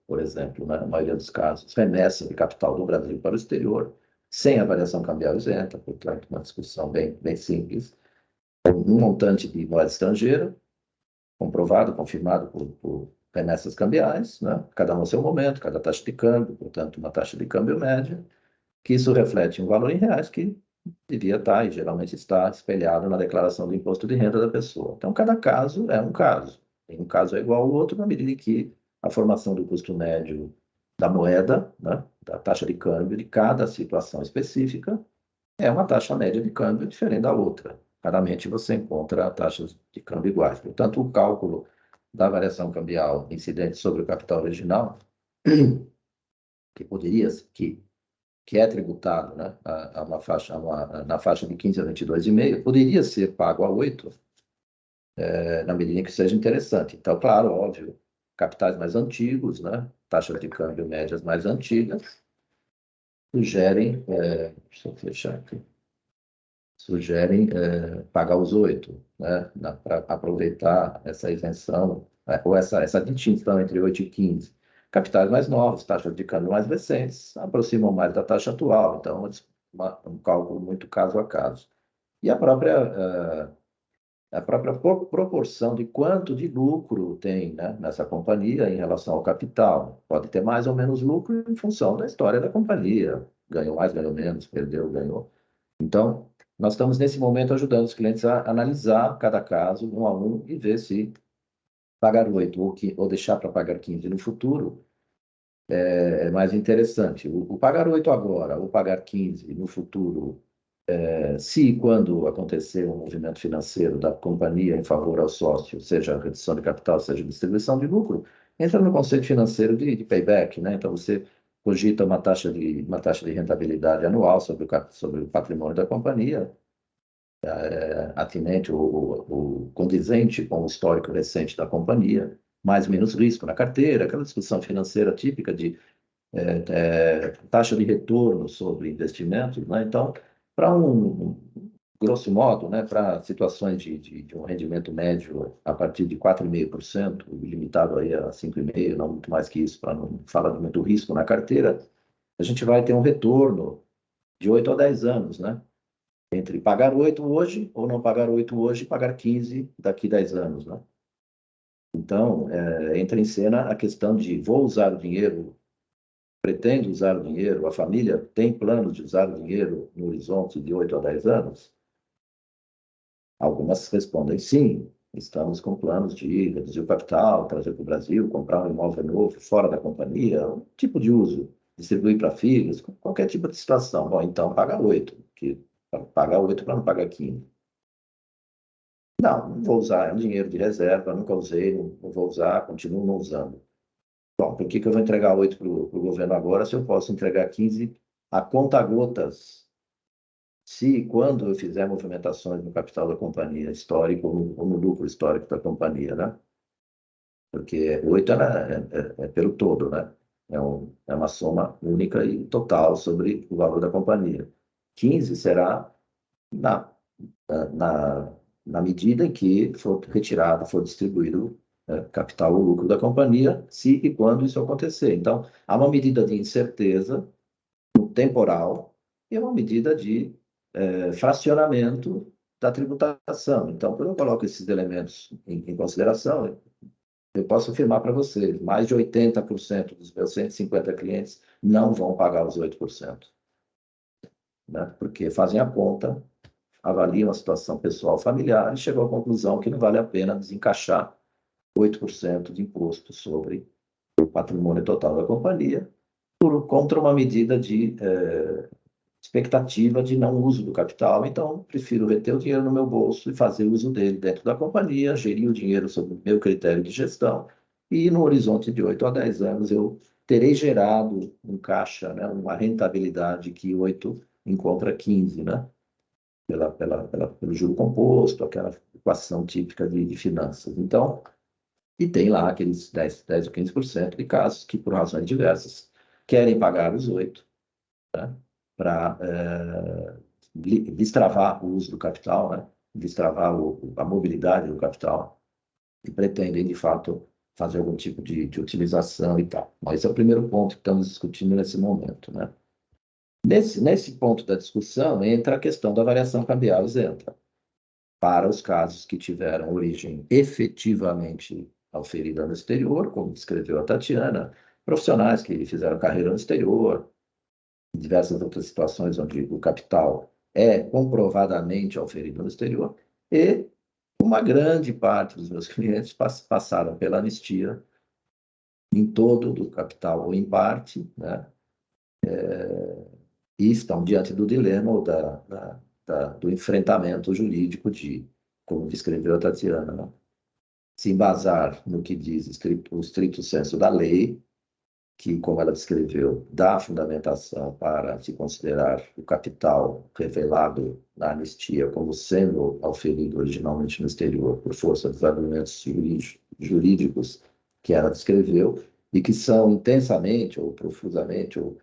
por exemplo, né, na maioria dos casos, remessa de capital do Brasil para o exterior, sem a variação cambial isenta, portanto, uma discussão bem simples. Um montante de moeda estrangeira, comprovado, confirmado por remessas cambiais, né, cada um no seu momento, cada taxa de câmbio, portanto, uma taxa de câmbio média, que isso reflete um valor em reais que devia estar, e geralmente está, espelhado na declaração do imposto de renda da pessoa. Então, cada caso é um caso. Um caso é igual ao outro, na medida em que a formação do custo médio da moeda, né, da taxa de câmbio de cada situação específica, é uma taxa média de câmbio diferente da outra. Raramente você encontra taxas de câmbio iguais. Portanto, o cálculo da variação cambial incidente sobre o capital original, que é tributado, né, na faixa de 15 a 22,5, poderia ser pago a 8, na medida em que seja interessante. Então, claro, óbvio, capitais mais antigos, né, taxas de câmbio médias mais antigas, sugerem, deixa eu fechar aqui, pagar os 8, né, para aproveitar essa isenção, ou essa distinção entre 8 e 15. Capitais mais novos, taxas de câmbio mais recentes, aproximam mais da taxa atual, então um cálculo muito caso a caso. E a própria proporção de quanto de lucro tem, né, nessa companhia em relação ao capital. Pode ter mais ou menos lucro em função da história da companhia. Ganhou mais, ganhou menos, perdeu, ganhou. Então, nós estamos nesse momento ajudando os clientes a analisar cada caso, um a um, e ver se pagar 8 ou deixar para pagar 15 no futuro é mais interessante. O pagar 8 agora ou pagar 15 no futuro, se e quando acontecer um movimento financeiro da companhia em favor ao sócio, seja redução de capital, seja distribuição de lucro, entra no conceito financeiro de payback, né? Então você cogita uma taxa de rentabilidade anual sobre o patrimônio da companhia, atinente ou condizente com o histórico recente da companhia, mais ou menos risco na carteira, aquela discussão financeira típica de taxa de retorno sobre investimentos, né? Então, para grosso modo, né, para situações de um rendimento médio a partir de 4,5%, limitado aí a 5,5%, não muito mais que isso, para não falar de muito risco na carteira, a gente vai ter um retorno de 8 a 10 anos, né? Entre pagar 8 hoje ou não pagar 8 hoje e pagar 15 daqui 10 anos, né? Então, entra em cena a questão de vou usar o dinheiro, pretendo usar o dinheiro, a família tem planos de usar o dinheiro no horizonte de 8 a 10 anos? Algumas respondem sim, estamos com planos de reduzir o capital, trazer para o Brasil, comprar um imóvel novo fora da companhia, um tipo de uso, distribuir para filhos, qualquer tipo de situação. Bom, então paga 8, que pagar 8 para não pagar 15. Não vou usar, é um dinheiro de reserva, nunca usei, não vou usar, continuo não usando. Bom, por que eu vou entregar 8 para o governo agora se eu posso entregar 15 a conta-gotas? Se e quando eu fizer movimentações no capital da companhia histórico ou no lucro histórico da companhia, né? Porque 8 é pelo todo, né? É uma soma única e total sobre o valor da companhia. 15 será na, na, na medida em que for retirado, for distribuído capital ou lucro da companhia, se e quando isso acontecer. Então, há uma medida de incerteza no temporal e uma medida de fracionamento da tributação. Então, quando eu coloco esses elementos em consideração, eu posso afirmar para você, mais de 80% dos meus 150 clientes não vão pagar os 8%, né? Porque fazem a conta, avaliam a situação pessoal familiar e chegam à conclusão que não vale a pena desencaixar 8% de imposto sobre o patrimônio total da companhia contra uma medida de expectativa de não uso do capital. Então, prefiro reter o dinheiro no meu bolso e fazer uso dele dentro da companhia, gerir o dinheiro sob o meu critério de gestão e no horizonte de 8 a 10 anos eu terei gerado um caixa, né, uma rentabilidade que 8 encontra 15, né? Pelo juro composto, aquela equação típica de finanças. Então, e tem lá aqueles 10 ou 15% de casos que, por razões diversas, querem pagar os 8, né, para destravar o uso do capital, né, destravar a mobilidade do capital, e pretendem, de fato, fazer algum tipo de utilização e tal. Mas esse é o primeiro ponto que estamos discutindo nesse momento, né? Nesse ponto da discussão, entra a questão da variação cambial isenta, para os casos que tiveram origem efetivamente auferida no exterior, como descreveu a Tatiana, profissionais que fizeram carreira no exterior, em diversas outras situações onde o capital é comprovadamente auferido no exterior, e uma grande parte dos meus clientes passaram pela anistia em todo do capital ou em parte, né? E estão diante do dilema ou do enfrentamento jurídico de, como descreveu a Tatiana, né? Se embasar no que diz o estrito senso da lei, que, como ela descreveu, dá fundamentação para se considerar o capital revelado na anistia como sendo auferido originalmente no exterior por força dos argumentos jurídicos que ela descreveu e que são intensamente ou profusamente ou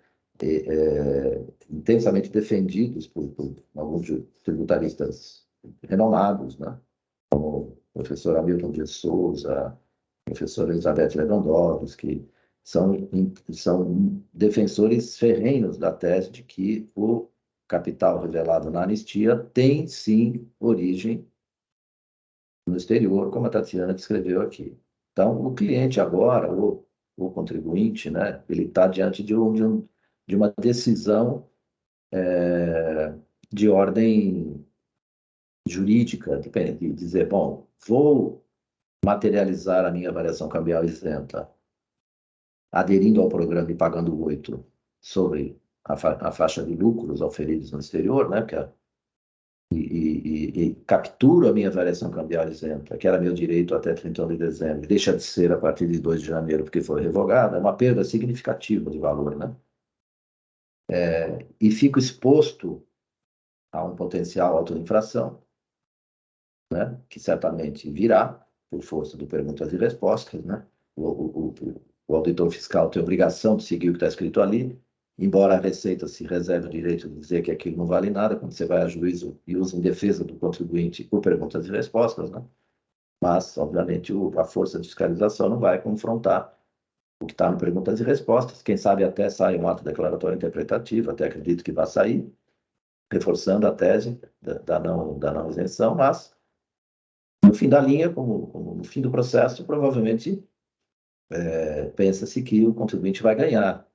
intensamente defendidos por alguns tributaristas renomados, né? Como o professor Hamilton de Souza, a professora Elizabeth Lewandowski, são defensores ferrenhos da tese de que o capital revelado na anistia tem, sim, origem no exterior, como a Tatiana descreveu aqui. Então, o cliente agora, o contribuinte, né, ele está diante de uma decisão de ordem jurídica, de dizer, bom, vou materializar a minha variação cambial isenta, aderindo ao programa e pagando 8 sobre a faixa de lucros auferidos no exterior, né, e capturo a minha variação cambial isenta, que era meu direito até 31 de dezembro, deixa de ser a partir de 2 de janeiro, porque foi revogada, é uma perda significativa de valor, né? E fico exposto a um potencial autoinfração, né, que certamente virá, por força do perguntas e respostas, né? O auditor fiscal tem obrigação de seguir o que está escrito ali, embora a Receita se reserve o direito de dizer que aquilo não vale nada, quando você vai a juízo e usa em defesa do contribuinte por perguntas e respostas, né? Mas, obviamente, a força de fiscalização não vai confrontar o que está no perguntas e respostas. Quem sabe até sai um ato declaratório interpretativo, até acredito que vai sair, reforçando a tese da não isenção, mas, no fim da linha, como no fim do processo, provavelmente pensa-se que o contribuinte vai ganhar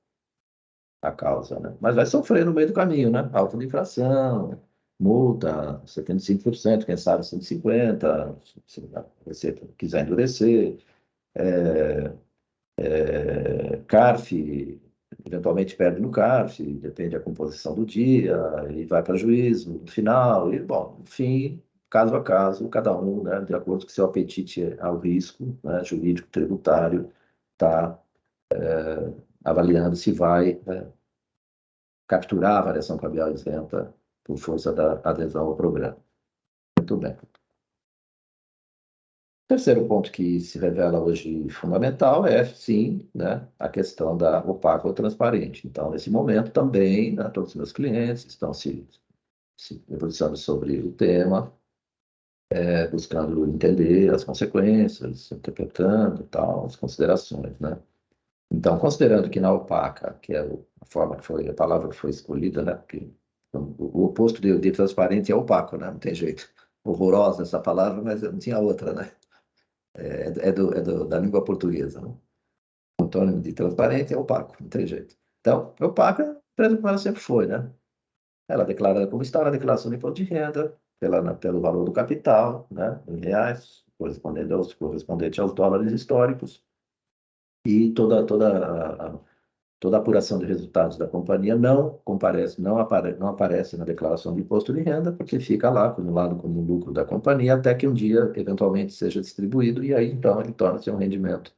a causa, né? Mas vai sofrer no meio do caminho, né? Auto de infração, multa, 75%, quem sabe 150%, se a Receita quiser endurecer, CARF, eventualmente perde no CARF, depende da composição do dia, e vai para juízo no final, e, bom, enfim, caso a caso, cada um, né, de acordo com seu apetite ao risco, né, jurídico, tributário, está avaliando se vai capturar a variação cambial isenta por força da adesão ao programa. Muito bem. Terceiro ponto que se revela hoje fundamental é, sim, né, a questão da opaca ou transparente. Então, nesse momento também, né, todos os meus clientes estão se debruçando sobre o tema, buscando entender as consequências, interpretando tal, as considerações, né? Então, considerando que na opaca, que é a forma que foi, a palavra que foi escolhida, né, porque o oposto de transparente é opaco, né, não tem jeito. Horrorosa essa palavra, mas não tinha outra, né? Da língua portuguesa, né? O antônimo de transparente é opaco, não tem jeito. Então, opaca, a empresa como ela sempre foi, né? Ela é declarada como está na declaração de imposto de renda, pelo valor do capital, né, em reais, correspondente aos dólares históricos, e toda a apuração de resultados da companhia não aparece na declaração de imposto de renda, porque fica lá acumulado como lucro da companhia, até que um dia, eventualmente, seja distribuído, e aí, então, ele torna-se um rendimento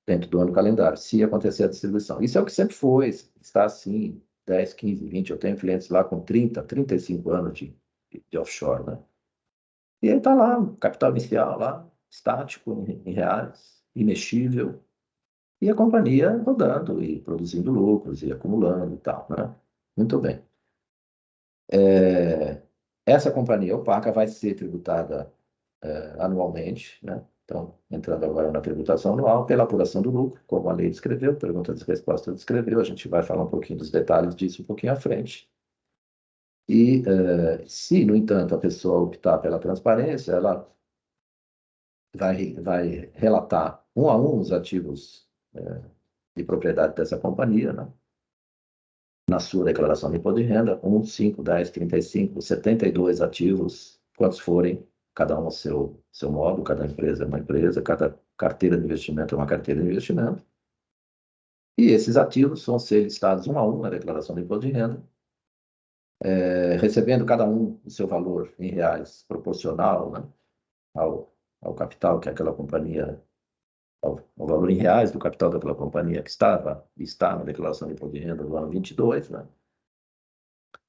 dentro do ano calendário, se acontecer a distribuição. Isso é o que sempre foi, está assim, 10, 15, 20, eu tenho clientes lá com 30, 35 anos de offshore, né? E aí está lá, o capital inicial lá, estático, em reais, imexível, e a companhia rodando e produzindo lucros e acumulando e tal, né? Muito bem. Essa companhia opaca vai ser tributada anualmente, né? Então, entrando agora na tributação anual, pela apuração do lucro, como a lei descreveu, perguntas e respostas descreveu, a gente vai falar um pouquinho dos detalhes disso um pouquinho à frente. E, se, no entanto, a pessoa optar pela transparência, ela vai relatar um a um os ativos de propriedade dessa companhia, né? Na sua declaração de imposto de renda, 1, 5, 10, 35, 72 ativos, quantos forem, cada um ao seu modo, cada empresa é uma empresa, cada carteira de investimento é uma carteira de investimento. E esses ativos vão ser listados um a um na declaração de imposto de renda, recebendo cada um o seu valor em reais proporcional, né, ao capital que aquela companhia, ao valor em reais do capital daquela companhia que está na declaração de imposto de renda do ano 22, né?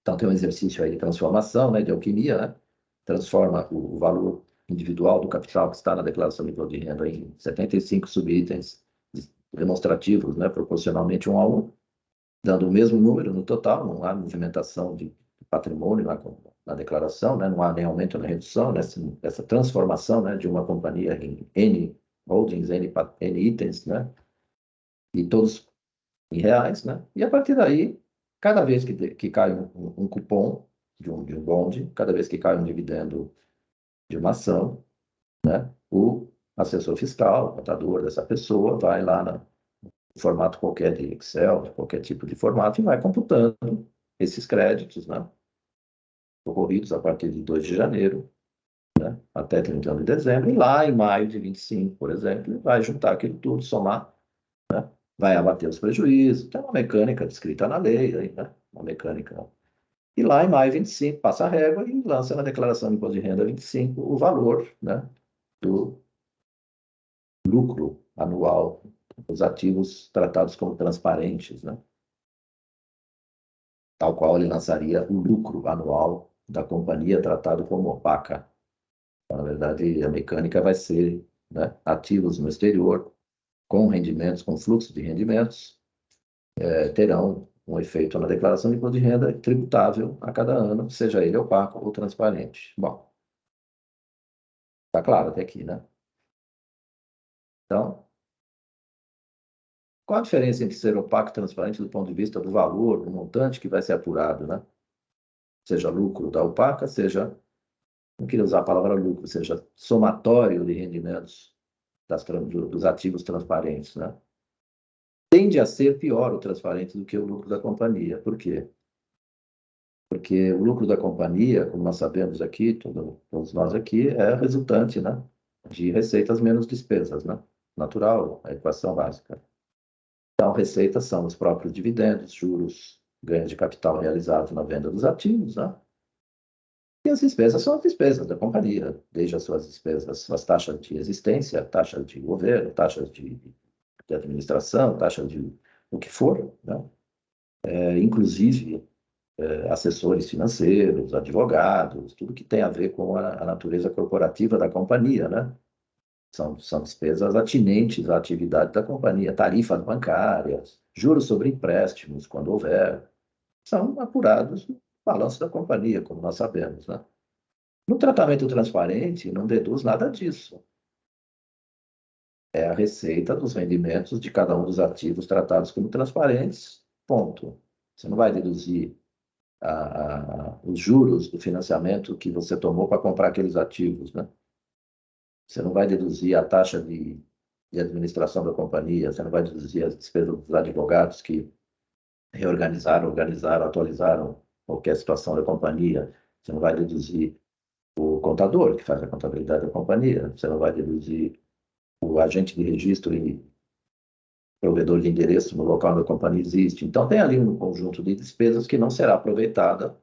Então, tem um exercício aí de transformação, né, de alquimia, né? Transforma o valor individual do capital que está na declaração de imposto de renda em 75 subitens demonstrativos, né, proporcionalmente um a um, dando o mesmo número no total, não há movimentação de patrimônio na declaração, né, não há nem aumento nem redução, nessa transformação, né, de uma companhia em N holdings, N itens, né, e todos em reais, né, e a partir daí, cada vez que cai um cupom de um bond, cada vez que cai um dividendo de uma ação, né, o assessor fiscal, o contador dessa pessoa, vai lá no formato qualquer de Excel, qualquer tipo de formato, e vai computando esses créditos, né, ocorridos a partir de 2 de janeiro né, até 31 de dezembro, e lá em maio de 25, por exemplo, vai juntar aquilo tudo, somar, né, vai abater os prejuízos, tem uma mecânica descrita na lei, aí, né, uma mecânica. E lá em maio 25, passa a régua e lança na declaração de imposto de renda 25 o valor, né, do lucro anual dos ativos tratados como transparentes, né, tal qual ele lançaria o lucro anual da companhia tratado como opaca. Então, na verdade, a mecânica vai ser, né, ativos no exterior, com rendimentos, com fluxo de rendimentos, terão um efeito na declaração de imposto de renda tributável a cada ano, seja ele opaco ou transparente. Bom, está claro até aqui, né? Então, qual a diferença entre ser opaco e transparente do ponto de vista do valor, do montante que vai ser apurado, né? Seja lucro da opaca, seja, não queria usar a palavra lucro, seja somatório de rendimentos dos ativos transparentes, né? Tende a ser pior o transparente do que o lucro da companhia. Por quê? Porque o lucro da companhia, como nós sabemos aqui, todos nós aqui, é resultante, né, de receitas menos despesas, né? Natural, a equação básica. Então, receitas são os próprios dividendos, juros, ganhos de capital realizados na venda dos ativos, né? E as despesas são as despesas da companhia, desde as suas despesas, suas taxas de existência, taxas de governo, taxas de administração, taxas de o que for, né? Inclusive assessores financeiros, advogados, tudo que tem a ver com a natureza corporativa da companhia, né? São despesas atinentes à atividade da companhia, tarifas bancárias, juros sobre empréstimos, quando houver, são apurados no balanço da companhia, como nós sabemos, né? No tratamento transparente, não deduz nada disso. É a receita dos rendimentos de cada um dos ativos tratados como transparentes, ponto. Você não vai deduzir os juros do financiamento que você tomou para comprar aqueles ativos, né? Você não vai deduzir a taxa de administração da companhia, você não vai deduzir as despesas dos advogados que reorganizaram, organizaram, atualizaram qualquer situação da companhia, você não vai deduzir o contador que faz a contabilidade da companhia, você não vai deduzir o agente de registro e provedor de endereço no local onde a companhia existe. Então, tem ali um conjunto de despesas que não será aproveitada,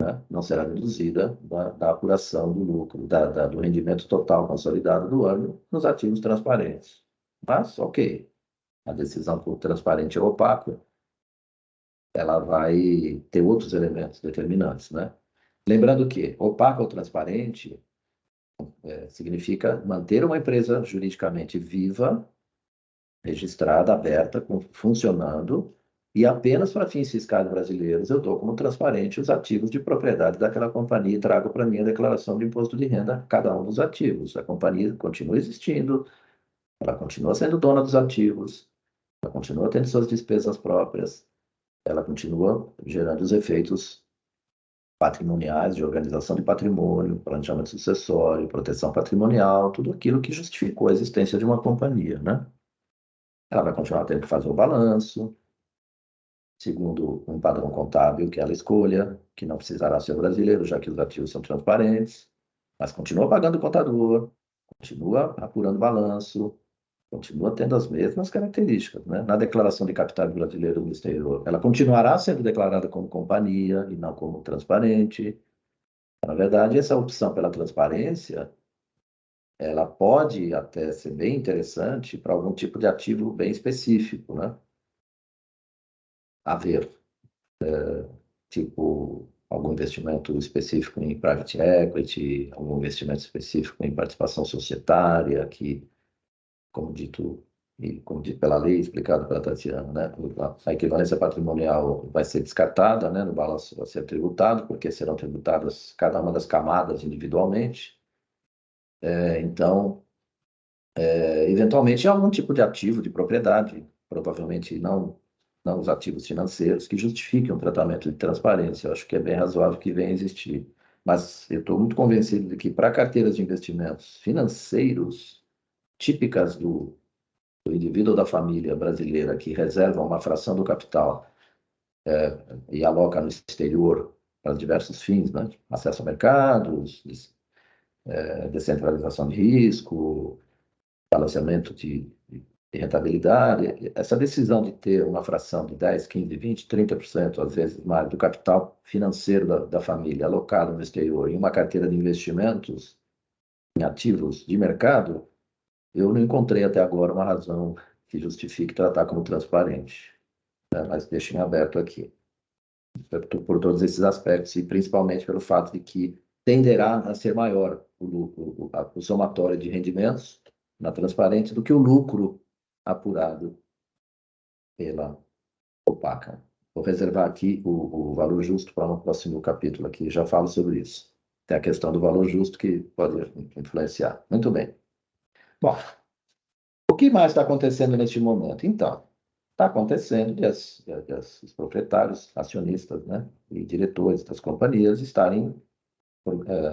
né? Não será deduzida da apuração do lucro, do rendimento total consolidado do ano nos ativos transparentes. Mas, ok, a decisão por transparente ou opaco, ela vai ter outros elementos determinantes, né? Lembrando que opaco ou transparente significa manter uma empresa juridicamente viva, registrada, aberta, funcionando, e apenas para fins fiscais brasileiros eu dou como transparente os ativos de propriedade daquela companhia e trago para mim a declaração de imposto de renda cada um dos ativos. A companhia continua existindo, ela continua sendo dona dos ativos, ela continua tendo suas despesas próprias, ela continua gerando os efeitos patrimoniais, de organização de patrimônio, planejamento sucessório, proteção patrimonial, tudo aquilo que justificou a existência de uma companhia, né? Ela vai continuar tendo que fazer o balanço, segundo um padrão contábil que ela escolha, que não precisará ser brasileiro, já que os ativos são transparentes, mas continua pagando o contador, continua apurando balanço, continua tendo as mesmas características, né? Na declaração de capital brasileiro no exterior, ela continuará sendo declarada como companhia e não como transparente. Na verdade, essa opção pela transparência, ela pode até ser bem interessante para algum tipo de ativo bem específico, né? Haver, tipo, algum investimento específico em private equity, algum investimento específico em participação societária, que, como dito pela lei, explicado pela Tatiana, né? A equivalência patrimonial vai ser descartada, né? No balanço vai ser tributado, porque serão tributadas cada uma das camadas individualmente. Então, eventualmente, algum tipo de ativo de propriedade, provavelmente não os ativos financeiros, que justifiquem um tratamento de transparência. Eu acho que é bem razoável que venha a existir. Mas eu estou muito convencido de que para carteiras de investimentos financeiros, típicas do indivíduo ou da família brasileira, que reservam uma fração do capital e aloca no exterior para diversos fins, né? Acesso a mercados, descentralização de risco, balanceamento de rentabilidade. Essa decisão de ter uma fração de 10, 15, 20, 30%, às vezes mais, do capital financeiro da família alocado no exterior em uma carteira de investimentos em ativos de mercado, eu não encontrei até agora uma razão que justifique tratar como transparente, né? Mas deixo em aberto aqui, por todos esses aspectos, e principalmente pelo fato de que tenderá a ser maior o somatório de rendimentos na transparente do que o lucro apurado pela opaca. Vou reservar aqui o valor justo para um próximo capítulo aqui, já falo sobre isso. Tem a questão do valor justo que pode influenciar. Muito bem. Bom, o que mais está acontecendo neste momento? Então, está acontecendo de os proprietários, acionistas, né, e diretores das companhias estarem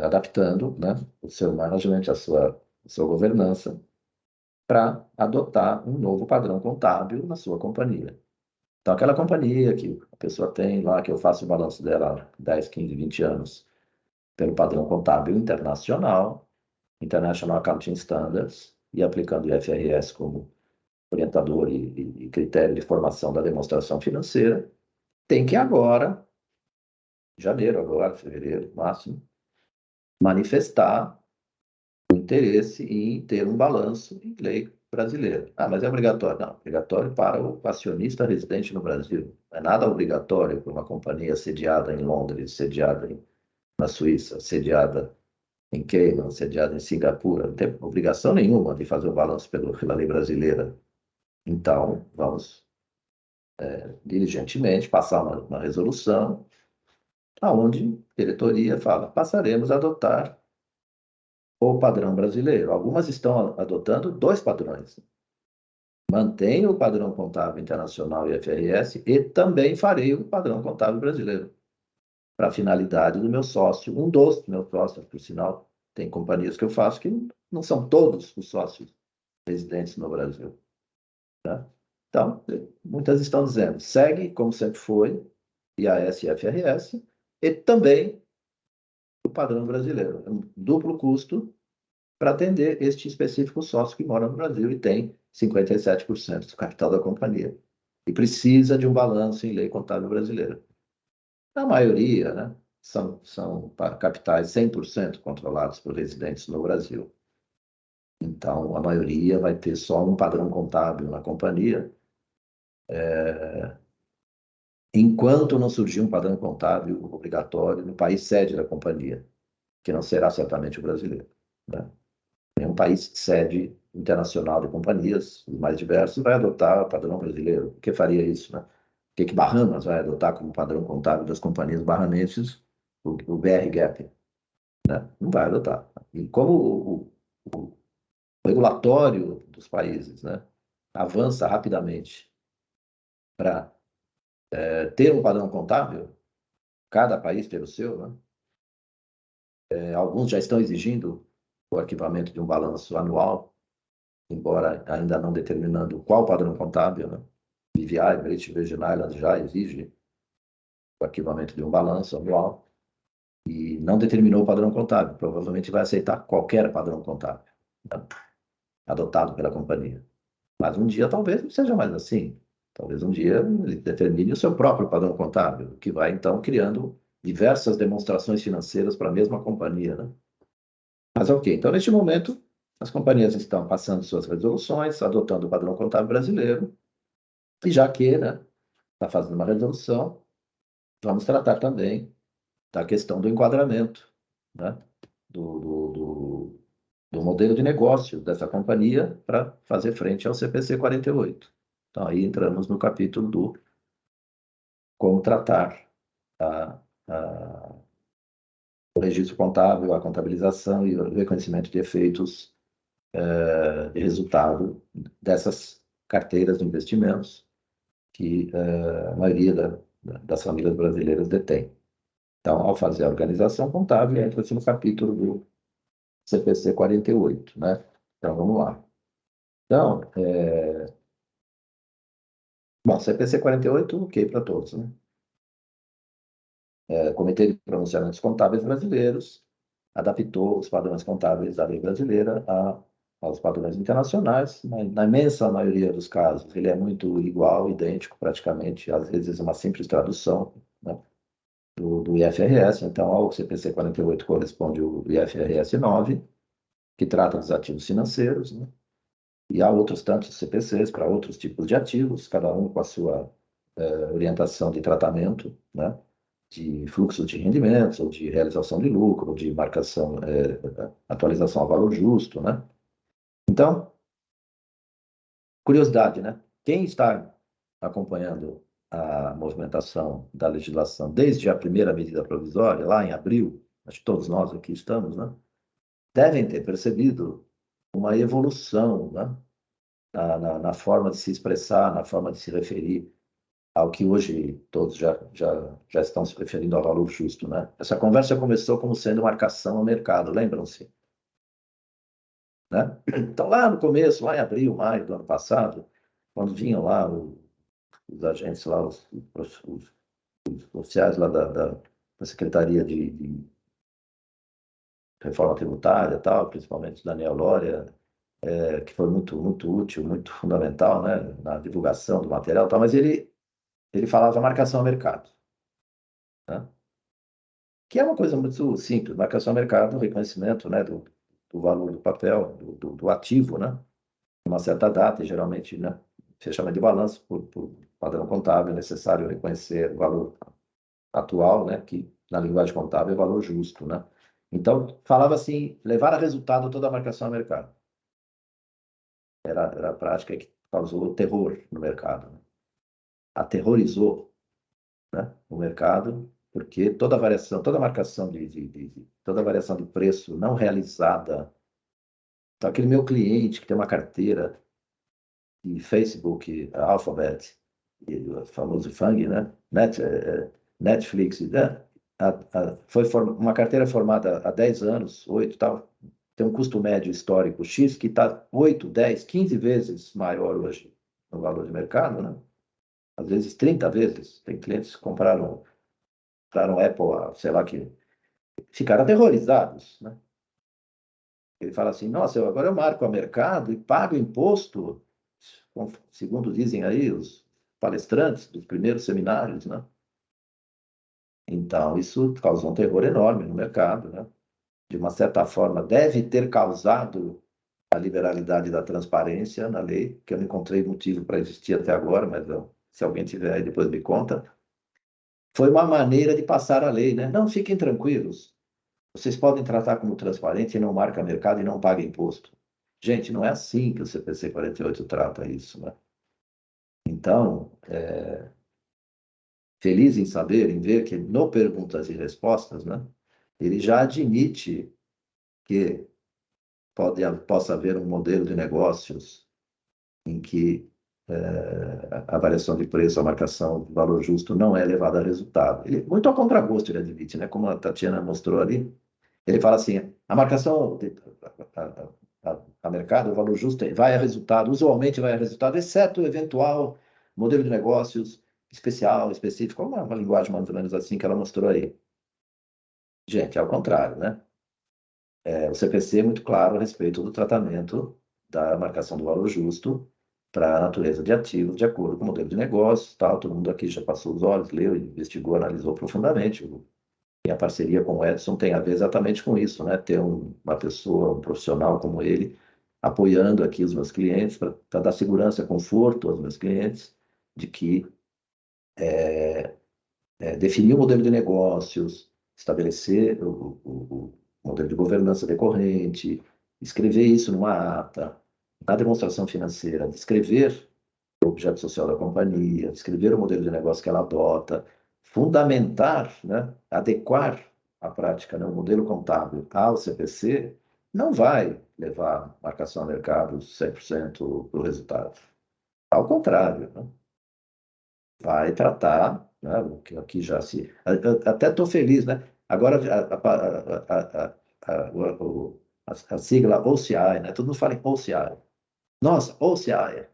adaptando, né, o seu management, a sua governança, para adotar um novo padrão contábil na sua companhia. Então, aquela companhia que a pessoa tem lá, que eu faço o balanço dela há 10, 15, 20 anos, pelo padrão contábil internacional, International Accounting Standards, e aplicando o IFRS como orientador e critério de formação da demonstração financeira, tem que agora, janeiro, agora, fevereiro, máximo, manifestar o interesse em ter um balanço em lei brasileira. Ah, mas é obrigatório? Não, obrigatório para o acionista residente no Brasil. Não é nada obrigatório para uma companhia sediada em Londres, sediada na Suíça, sediada em Cayman, sediada em Singapura. Não tem obrigação nenhuma de fazer o balanço pela lei brasileira. Então, vamos diligentemente passar uma resolução aonde a diretoria fala, passaremos a adotar o padrão brasileiro. Algumas estão adotando 2 padrões. Mantenho o padrão contábil internacional IFRS e também farei o padrão contábil brasileiro, para a finalidade do meu sócio, um dos meus sócios, por sinal, tem companhias que eu faço que não são todos os sócios residentes no Brasil. Tá? Então, muitas estão dizendo, segue como sempre foi, IAS e IFRS, e também o padrão brasileiro. É um duplo custo para atender este específico sócio que mora no Brasil e tem 57% do capital da companhia. E precisa de um balanço em lei contábil brasileira. A maioria, né, são capitais 100% controlados por residentes no Brasil. Então, a maioria vai ter só um padrão contábil na companhia, enquanto não surgir um padrão contábil obrigatório no país sede da companhia, que não será certamente o brasileiro, né? Nenhum país sede internacional de companhias, os mais diversos, vai adotar o padrão brasileiro. Por que faria isso, né? Por que Bahamas vai adotar como padrão contábil das companhias bahaменses o BR-GAAP? Né? Não vai adotar. E como o regulatório dos países, né, avança rapidamente para ter um padrão contábil, cada país ter o seu, né? Alguns já estão exigindo o arquivamento de um balanço anual, embora ainda não determinando qual padrão contábil, né? BVI, British Virgin Islands, já exige o arquivamento de um balanço anual e não determinou o padrão contábil. Provavelmente vai aceitar qualquer padrão contábil, né, adotado pela companhia. Mas um dia talvez não seja mais assim. Talvez um dia ele determine o seu próprio padrão contábil, que vai então criando diversas demonstrações financeiras para a mesma companhia, né? Mas ok, então neste momento as companhias estão passando suas resoluções, adotando o padrão contábil brasileiro, e já que, né, está fazendo uma resolução, vamos tratar também da questão do enquadramento, né, do modelo de negócio dessa companhia para fazer frente ao CPC 48. Então, aí entramos no capítulo do como tratar o registro contábil, a contabilização e o reconhecimento de efeitos de resultado dessas carteiras de investimentos que a maioria das famílias brasileiras detém. Então, ao fazer a organização contábil, entra-se no capítulo do CPC 48, né? Então, vamos lá. Então, bom, CPC 48, ok para todos, né? Comitê de Pronunciamentos Contábeis Brasileiros adaptou os padrões contábeis da lei brasileira aos padrões internacionais. Na imensa maioria dos casos, ele é muito igual, idêntico, praticamente, às vezes uma simples tradução, né, do IFRS. Então, ao CPC 48 corresponde o IFRS 9, que trata dos ativos financeiros, né? E há outros tantos CPCs para outros tipos de ativos, cada um com a sua orientação de tratamento, né? De fluxo de rendimentos, ou de realização de lucro, ou de marcação, atualização ao valor justo, né? Então, curiosidade, né? Quem está acompanhando a movimentação da legislação desde a primeira medida provisória, lá em abril, acho que todos nós aqui estamos, né? Devem ter percebido uma evolução, né? Na forma de se expressar, na forma de se referir ao que hoje todos já estão se referindo ao valor justo, né? Essa conversa começou como sendo marcação ao mercado, lembram-se? Né? Então, lá no começo, lá em abril, maio do ano passado, quando vinham lá os agentes, lá, os oficiais lá da Secretaria de Reforma Tributária e tal, principalmente Daniel Lória, que foi muito, muito útil, muito fundamental, né, na divulgação do material e tal, mas ele falava marcação ao mercado, né? Que é uma coisa muito simples, marcação ao mercado, reconhecimento, né, do valor do papel, do ativo, né, uma certa data, e geralmente, né, fechamento de balanço por padrão contábil, é necessário reconhecer o valor atual, né, que na linguagem contábil é o valor justo, né. Então, falava assim, levar a resultado toda a marcação ao mercado. Era a prática que causou terror no mercado, né? Aterrorizou, né, o mercado, porque toda variação, toda marcação toda variação de preço não realizada. Então, aquele meu cliente que tem uma carteira de Facebook, Alphabet, o famoso FANG, né? Netflix, né? Foi uma carteira formada há 10 anos, 8 tal, tem um custo médio histórico X que está 8, 10, 15 vezes maior hoje no valor de mercado, né? Às vezes 30 vezes. Tem clientes que compraram Apple, sei lá, que ficaram aterrorizados, né? Ele fala assim, nossa, agora eu marco a mercado e pago imposto, segundo dizem aí os palestrantes dos primeiros seminários, né? Então, isso causou um terror enorme no mercado, né? De uma certa forma, deve ter causado a liberalidade da transparência na lei, que eu não encontrei motivo para existir até agora, mas se alguém tiver aí, depois me conta. Foi uma maneira de passar a lei, né? Não, fiquem tranquilos. Vocês podem tratar como transparente e não marca mercado e não paga imposto. Gente, não é assim que o CPC 48 trata isso, né? Então, feliz em saber, em ver que no Perguntas e Respostas, né, ele já admite que possa haver um modelo de negócios em que a variação de preço, a marcação de valor justo não é levada a resultado. Ele, muito ao contragosto, ele admite, né? Como a Tatiana mostrou ali, ele fala assim, a marcação a mercado, o valor justo vai a resultado, usualmente vai a resultado, exceto o eventual modelo de negócios especial, específico, uma linguagem mais ou menos assim que ela mostrou aí. Gente, é ao contrário, né? O CPC é muito claro a respeito do tratamento da marcação do valor justo para a natureza de ativos, de acordo com o modelo de negócio, tal. Todo mundo aqui já passou os olhos, leu, investigou, analisou profundamente. E a parceria com o Edson tem a ver exatamente com isso, né? Ter uma pessoa, um profissional como ele, apoiando aqui os meus clientes, para dar segurança, conforto aos meus clientes, de que definir o modelo de negócios, estabelecer o modelo de governança decorrente, escrever isso numa ata, na demonstração financeira, descrever o objeto social da companhia, descrever o modelo de negócio que ela adota, fundamentar, né, adequar a prática, né, o modelo contábil ao CPC, não vai levar marcação a mercado 100% para o resultado. Ao contrário, né? Vai tratar, né, o que aqui já se... Até estou feliz, né? Agora, a sigla OCI, né? Todo mundo fala em OCI. Nossa, OCI,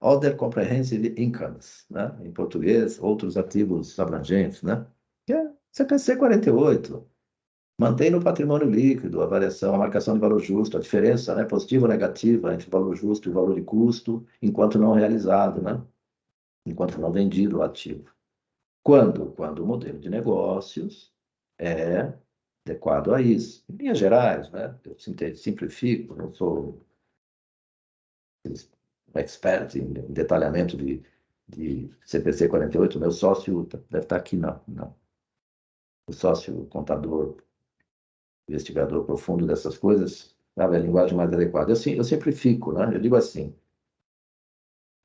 Other Comprehensive Incomes, né? Em português, outros ativos abrangentes, né? Que é CPC 48. Mantém no patrimônio líquido a variação, a marcação de valor justo, a diferença, né, positiva ou negativa entre o valor justo e o valor de custo, enquanto não realizado, né? Enquanto não vendido o ativo. Quando? Quando o modelo de negócios é adequado a isso. Em linhas gerais, né? Eu simplifico, não sou um expert em detalhamento de CPC 48, meu sócio deve estar aqui, não. O sócio contador, investigador profundo dessas coisas, sabe, a linguagem mais adequada. Eu simplifico, né? Eu digo assim,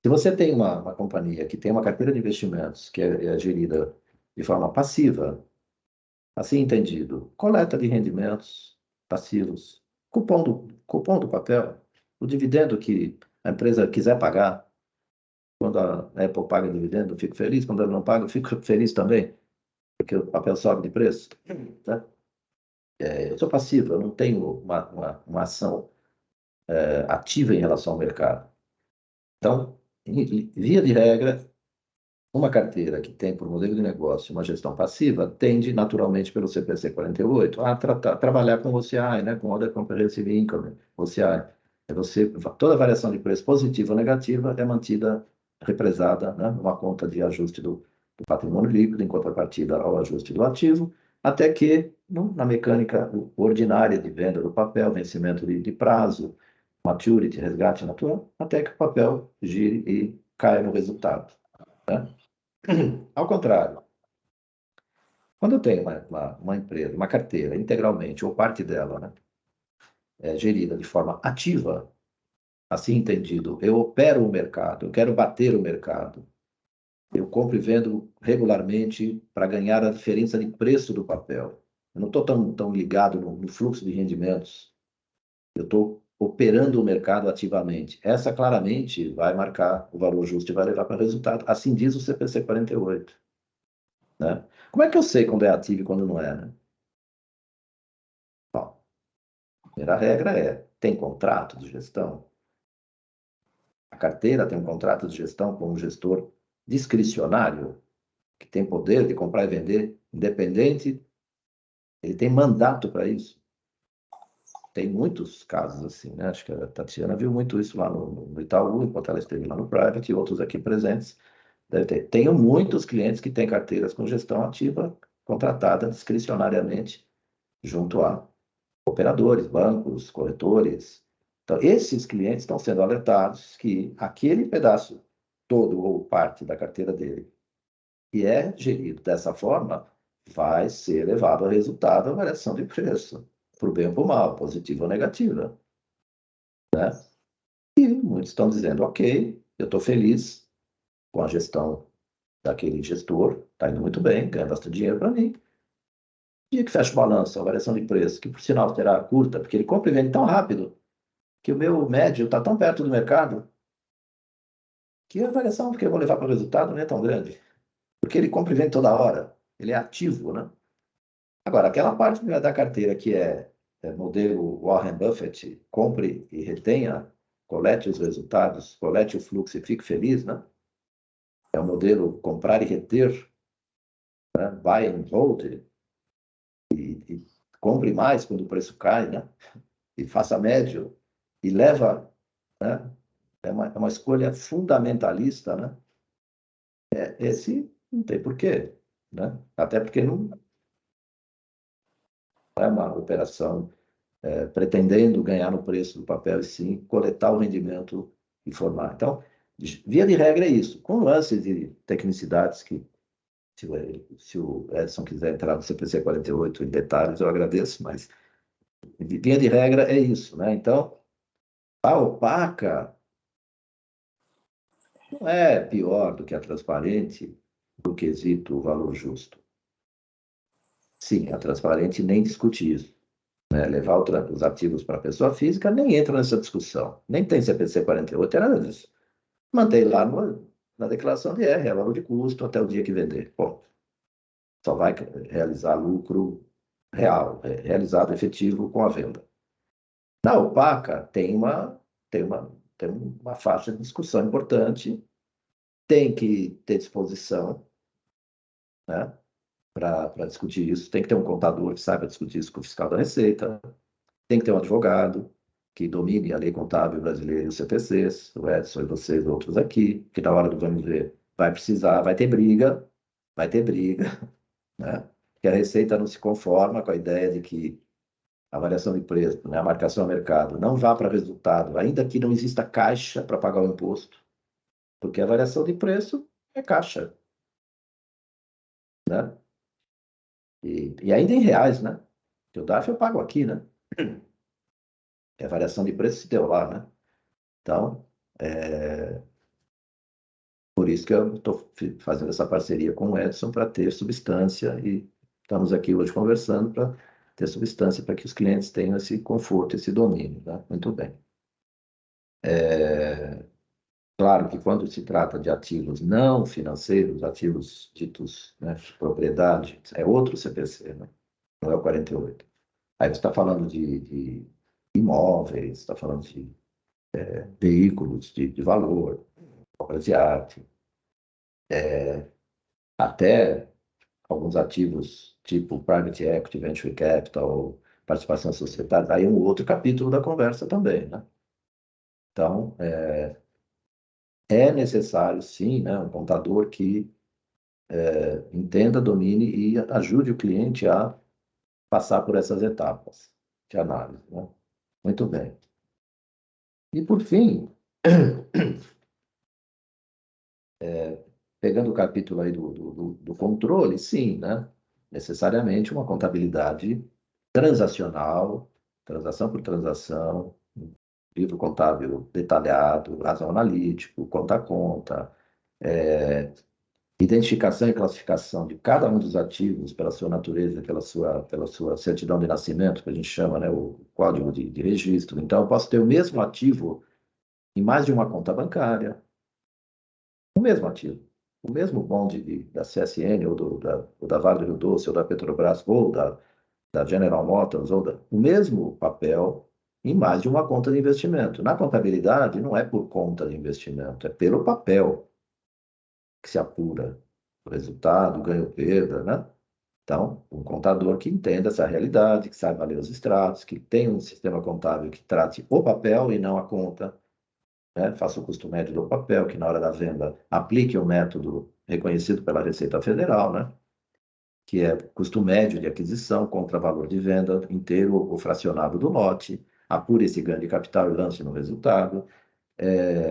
se você tem uma companhia que tem uma carteira de investimentos que é gerida de forma passiva, assim entendido, coleta de rendimentos passivos, cupom do papel, o dividendo que a empresa quiser pagar, quando a Apple paga dividendo, eu fico feliz, quando ela não paga, eu fico feliz também, porque o papel sobe de preço, né? Eu sou passivo, eu não tenho uma ação ativa em relação ao mercado. Então, via de regra, uma carteira que tem por modelo de negócio uma gestão passiva tende naturalmente pelo CPC 48 a trabalhar com OCI, né, com Other Comprehensive Income, OCI. Toda variação de preço positiva ou negativa é mantida represada, né, numa conta de ajuste do patrimônio líquido em contrapartida ao ajuste do ativo, até que, na mecânica ordinária de venda do papel, vencimento de prazo, maturity, resgate natural, até que o papel gire e caia no resultado, né? Ao contrário, quando eu tenho uma empresa, uma carteira, integralmente, ou parte dela, né, gerida de forma ativa, assim entendido, eu opero o mercado, eu quero bater o mercado, eu compro e vendo regularmente para ganhar a diferença de preço do papel. Eu não estou tão ligado no fluxo de rendimentos, eu estou operando o mercado ativamente. Essa claramente vai marcar o valor justo e vai levar para o resultado. Assim diz o CPC 48. Né? Como é que eu sei quando é ativo e quando não é? Né? Bom, a primeira regra é, tem contrato de gestão? A carteira tem um contrato de gestão com um gestor discricionário, que tem poder de comprar e vender, independente, ele tem mandato para isso. Tem muitos casos assim, né? Acho que a Tatiana viu muito isso lá no Itaú, enquanto ela esteve lá no Private, e outros aqui presentes. Deve ter. Tenho muitos clientes que têm carteiras com gestão ativa contratada discricionariamente junto a operadores, bancos, corretores. Então, esses clientes estão sendo alertados que aquele pedaço todo ou parte da carteira dele que é gerido dessa forma vai ser levado a resultado a variação de preço, para o bem ou para o mal, positiva ou negativa. Né? E muitos estão dizendo, ok, eu estou feliz com a gestão daquele gestor, está indo muito bem, ganha bastante dinheiro para mim. Dia que fecha o balanço, a variação de preço, que por sinal será curta, porque ele compra e vende tão rápido, que o meu médio está tão perto do mercado, que a variação que eu vou levar para o resultado não é tão grande. Porque ele compra e vende toda hora, ele é ativo, né? Agora, aquela parte da carteira que é modelo Warren Buffett, compre e retenha, colete os resultados, colete o fluxo e fique feliz, né? É o modelo comprar e reter, né? Buy and hold, e compre mais quando o preço cai, né? E faça médio, e leva, né? É uma escolha fundamentalista, né? Esse não tem porquê, né? Até porque não é uma operação pretendendo ganhar no preço do papel e sim coletar o rendimento e formar. Então, via de regra é isso, com nuances de tecnicidades que, se o Edson quiser entrar no CPC 48 em detalhes, eu agradeço, mas via de regra é isso, né? Então, a opaca não é pior do que a transparente no quesito valor justo. Sim, a transparente nem discute isso. Né? Levar os ativos para a pessoa física nem entra nessa discussão. Nem tem CPC 48, é nada disso. Mantém lá na declaração de R, é valor de custo até o dia que vender. Ponto. Só vai realizar lucro real, realizado efetivo com a venda. Na opaca, tem uma faixa de discussão importante, tem que ter disposição, né? para discutir isso. Tem que ter um contador que saiba discutir isso com o fiscal da Receita, tem que ter um advogado que domine a lei contábil brasileira e os CPCs, o Edson e vocês, outros aqui, que na hora do vamos ver vai precisar, vai ter briga, né? Que a Receita não se conforma com a ideia de que a variação de preço, né, a marcação a mercado, não vá para resultado, ainda que não exista caixa para pagar o imposto, porque a variação de preço é caixa, né? E ainda em reais, né? Que o DARF eu pago aqui, né? Que a variação de preço se deu lá, né? Então, por isso que eu estou fazendo essa parceria com o Edson para ter substância e estamos aqui hoje conversando para ter substância para que os clientes tenham esse conforto, esse domínio, né? Muito bem. Claro que quando se trata de ativos não financeiros, ativos ditos, né, de propriedade, é outro CPC, né? Não é o 48. Aí você está falando de imóveis, está falando de veículos de valor, obras de arte, até alguns ativos tipo private equity, venture capital, participação societária, aí é um outro capítulo da conversa também, né? Então, é necessário, sim, né, um contador que entenda, domine e ajude o cliente a passar por essas etapas de análise, né? Muito bem. E, por fim, pegando o capítulo aí do controle, sim, né? Necessariamente uma contabilidade transacional, transação por transação, livro contábil detalhado, razão analítico, conta a conta, identificação e classificação de cada um dos ativos pela sua natureza, pela sua certidão de nascimento, que a gente chama, né, o código de registro. Então, eu posso ter o mesmo ativo em mais de uma conta bancária, o mesmo ativo, o mesmo bonde da CSN, ou da Vale do Rio Doce, ou da Petrobras, ou da General Motors, o mesmo papel em mais de uma conta de investimento. Na contabilidade, não é por conta de investimento, é pelo papel que se apura o resultado, ganho ou perda, né? Então, um contador que entenda essa realidade, que saiba ler os extratos, que tenha um sistema contábil que trate o papel e não a conta, né? Faça o custo médio do papel, que na hora da venda aplique o método reconhecido pela Receita Federal, né? Que é custo médio de aquisição contra valor de venda inteiro ou fracionado do lote, apure esse ganho de capital e lance no resultado,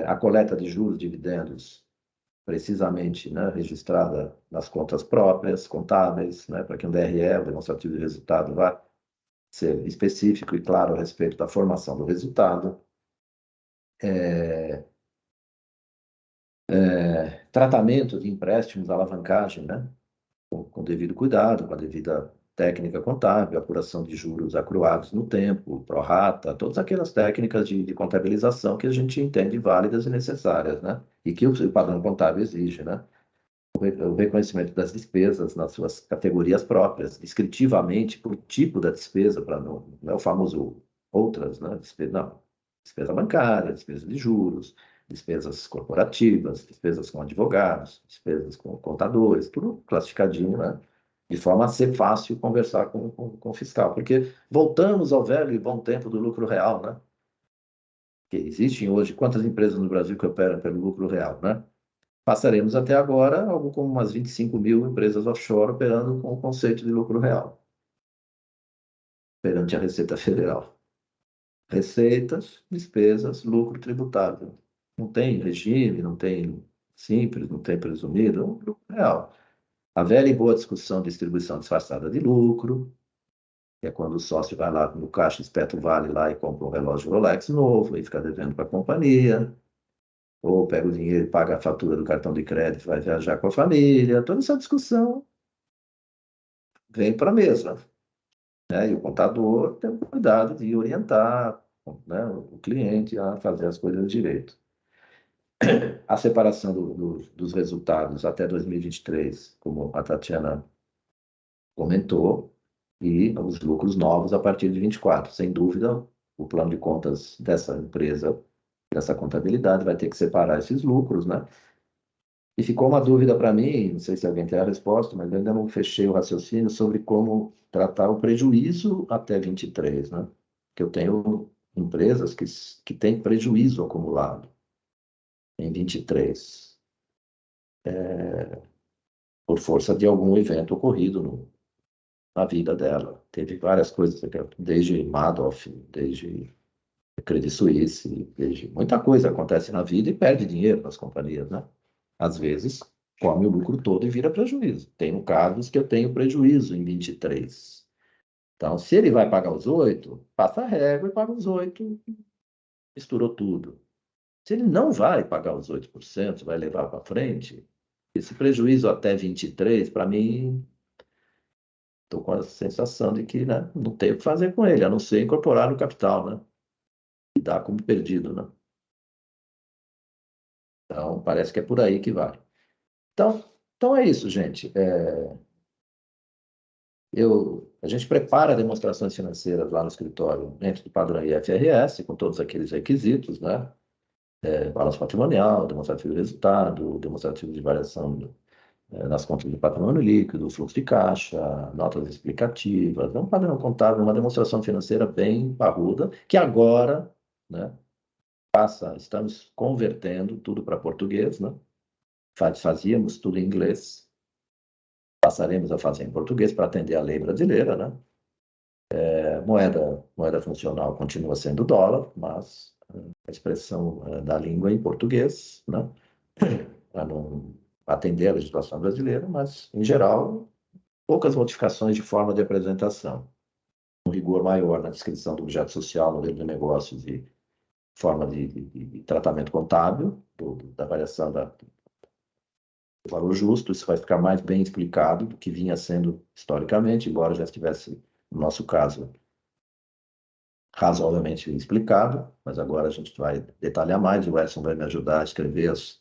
a coleta de juros, dividendos, precisamente, né, registrada nas contas próprias, contábeis, né, para que um DRE, o demonstrativo de resultado, vá ser específico e claro a respeito da formação do resultado. Tratamento de empréstimos, alavancagem, né, com devido cuidado, com a devida técnica contábil, apuração de juros acruados no tempo, prorata, todas aquelas técnicas de contabilização que a gente entende válidas e necessárias, né, e que o padrão contábil exige, né. O reconhecimento das despesas nas suas categorias próprias, descritivamente por tipo da despesa, para não é o famoso outras, né? Despesa bancária, despesa de juros, despesas corporativas, despesas com advogados, despesas com contadores, tudo classificadinho, né? De forma a ser fácil conversar com o fiscal, porque voltamos ao velho e bom tempo do lucro real, né? Que existem hoje, quantas empresas no Brasil que operam pelo lucro real, né? Passaremos até agora algo como umas 25 mil empresas offshore operando com o conceito de lucro real, perante a Receita Federal. Receitas, despesas, lucro tributável. Não tem regime, não tem simples, não tem presumido, é um lucro real. A velha e boa discussão de distribuição disfarçada de lucro, que é quando o sócio vai lá no caixa, espeta o vale lá e compra um relógio Rolex novo e fica devendo para a companhia. Ou pega o dinheiro e paga a fatura do cartão de crédito, vai viajar com a família. Toda essa discussão vem para a mesa, né? E o contador tem o cuidado de orientar, né, o cliente a fazer as coisas direito. A separação dos resultados até 2023, como a Tatiana comentou, e os lucros novos a partir de 24. Sem dúvida, o plano de contas dessa empresa, dessa contabilidade, vai ter que separar esses lucros, né? E ficou uma dúvida para mim, não sei se alguém tem a resposta, mas eu ainda não fechei o raciocínio sobre como tratar o prejuízo até 23, né? Porque eu tenho empresas que têm prejuízo acumulado em 23, por força de algum evento ocorrido na vida dela. Teve várias coisas, desde Madoff, desde Credit Suisse, desde muita coisa acontece na vida e perde dinheiro nas companhias, né? Às vezes, come o lucro todo e vira prejuízo. Tenho casos que eu tenho prejuízo em 23. Então, se ele vai pagar os 8, passa a régua e paga os 8, misturou tudo. Se ele não vai pagar os 8%, vai levar para frente, esse prejuízo até 23, para mim, estou com a sensação de que, né, não tem o que fazer com ele, a não ser incorporar no capital, né? E dar como perdido, né? Então, parece que é por aí que vai. Então é isso, gente. A gente prepara demonstrações financeiras lá no escritório, dentro do padrão IFRS, com todos aqueles requisitos, né? Balanço patrimonial, demonstrativo de resultado, demonstrativo de variação nas contas de patrimônio líquido, fluxo de caixa, notas explicativas. É um padrão contábil, uma demonstração financeira bem parruda, que agora, né, estamos convertendo tudo para português, né? Fazíamos tudo em inglês, passaremos a fazer em português para atender a lei brasileira, né? Moeda funcional continua sendo dólar, mas a expressão da língua em português, né? Para não atender a legislação brasileira, mas, em geral, poucas modificações de forma de apresentação. Um rigor maior na descrição do objeto social, modelo de negócios e forma de tratamento contábil, da variação do valor justo. Isso vai ficar mais bem explicado do que vinha sendo historicamente, embora já estivesse, no nosso caso, razoavelmente explicado, mas agora a gente vai detalhar mais. O Edson vai me ajudar a escrever os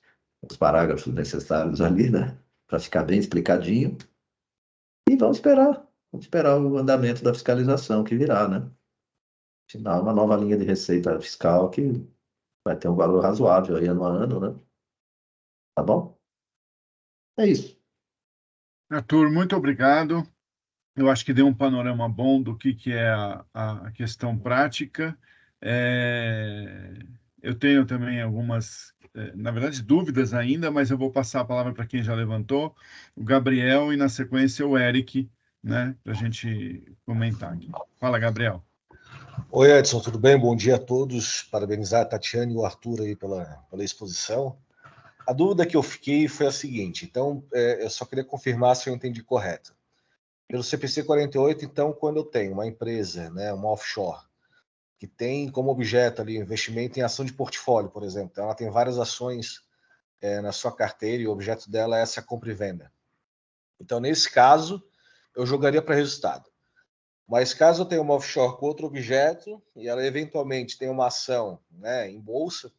parágrafos necessários ali, né? Para ficar bem explicadinho. E vamos esperar o andamento da fiscalização que virá, né? Afinal, uma nova linha de receita fiscal que vai ter um valor razoável aí ano a ano, né? Tá bom? É isso. Arthur, muito obrigado. Eu acho que deu um panorama bom do que é a questão prática. Eu tenho também algumas, na verdade, dúvidas ainda, mas eu vou passar a palavra para quem já levantou, o Gabriel, e na sequência o Eric, né, para a gente comentar aqui. Fala, Gabriel. Oi, Edson, tudo bem? Bom dia a todos. Parabenizar a Tatiane e o Arthur aí pela exposição. A dúvida que eu fiquei foi a seguinte, então, eu só queria confirmar se eu entendi correto. Pelo CPC 48, então, quando eu tenho uma empresa, né, uma offshore, que tem como objeto ali investimento em ação de portfólio, por exemplo, então ela tem várias ações na sua carteira e o objeto dela é essa compra e venda. Então, nesse caso, eu jogaria para resultado. Mas caso eu tenha uma offshore com outro objeto e ela eventualmente tem uma ação, né, em bolsa,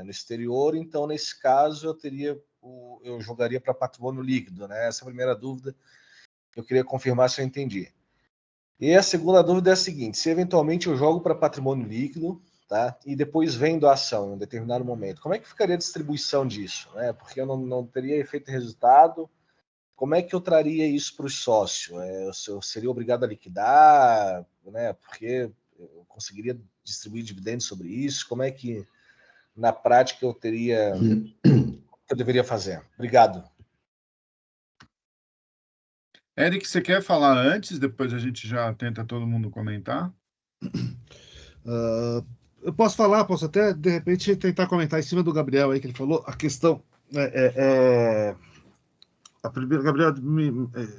no exterior, então nesse caso eu jogaria para patrimônio líquido, né? Essa é a primeira dúvida que eu queria confirmar se eu entendi. E a segunda dúvida é a seguinte: se eventualmente eu jogo para patrimônio líquido, tá? E depois vendo a ação em um determinado momento, como é que ficaria a distribuição disso, né? Porque eu não teria efeito e resultado. Como é que eu traria isso para os sócios? Eu seria obrigado a liquidar, né? Porque eu conseguiria distribuir dividendos sobre isso? Como é que, na prática, eu deveria fazer? Obrigado. Eric, você quer falar antes? Depois a gente já tenta todo mundo comentar. Eu posso falar, posso até, de repente, tentar comentar em cima do Gabriel aí, que ele falou, a questão... A primeira, Gabriel,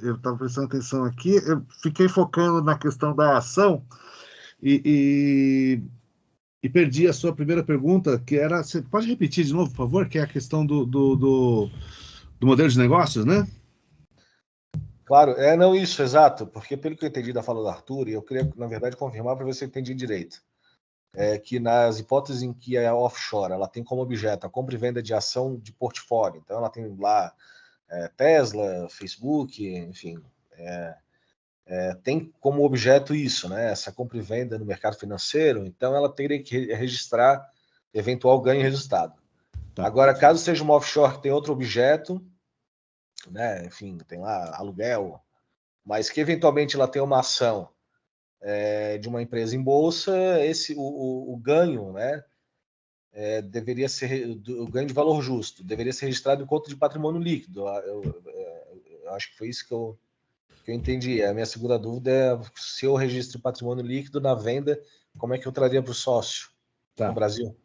eu estava prestando atenção aqui, eu fiquei focando na questão da ação e perdi a sua primeira pergunta, que era... Você pode repetir de novo, por favor? Que é a questão do modelo de negócios, né? Claro, não isso, exato, porque pelo que eu entendi da fala do Arthur, e eu queria, na verdade, confirmar para ver se eu entendi direito, que nas hipóteses em que a offshore ela tem como objeto a compra e venda de ação de portfólio, então ela tem lá Tesla, Facebook, enfim, tem como objeto isso, né, essa compra e venda no mercado financeiro, então ela teria que registrar eventual ganho e resultado. Tá. Agora, caso seja uma offshore que tem outro objeto, né, enfim, tem lá aluguel, mas que eventualmente ela tem uma ação de uma empresa em bolsa, o ganho, né, deveria ser o ganho de valor justo, deveria ser registrado em conta de patrimônio líquido. Eu acho que foi isso que eu entendi. A minha segunda dúvida é se eu registro patrimônio líquido na venda, como é que eu traria para o sócio no Brasil?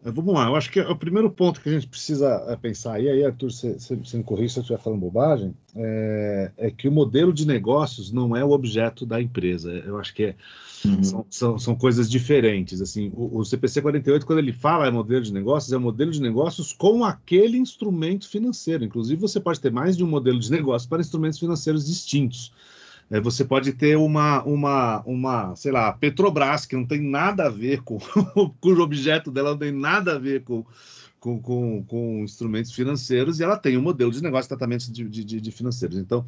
Vamos lá, eu acho que o primeiro ponto que a gente precisa pensar, e aí, Arthur, você me corrige se eu estiver falando bobagem, é que o modelo de negócios não é o objeto da empresa. Eu acho que são coisas diferentes. Assim, o CPC 48, quando ele fala modelo de negócios, é o modelo de negócios com aquele instrumento financeiro. Inclusive, você pode ter mais de um modelo de negócio para instrumentos financeiros distintos. Você pode ter sei lá, Petrobras, que não tem nada a ver cujo objeto dela não tem nada a ver com instrumentos financeiros, e ela tem um modelo de negócio, tratamento de financeiros. Então,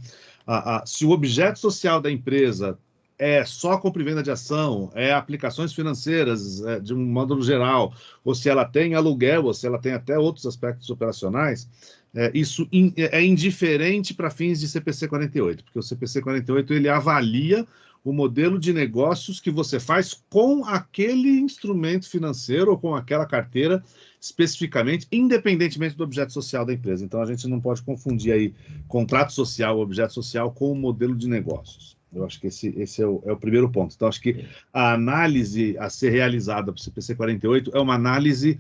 se o objeto social da empresa é só compra e venda de ação, é aplicações financeiras de um modo geral, ou se ela tem aluguel, ou se ela tem até outros aspectos operacionais, isso é indiferente para fins de CPC 48, porque o CPC 48 ele avalia o modelo de negócios que você faz com aquele instrumento financeiro ou com aquela carteira especificamente, independentemente do objeto social da empresa. Então, a gente não pode confundir aí contrato social, objeto social, com o modelo de negócios. Eu acho que esse é o primeiro ponto. Então, acho que a análise a ser realizada para o CPC 48 é uma análise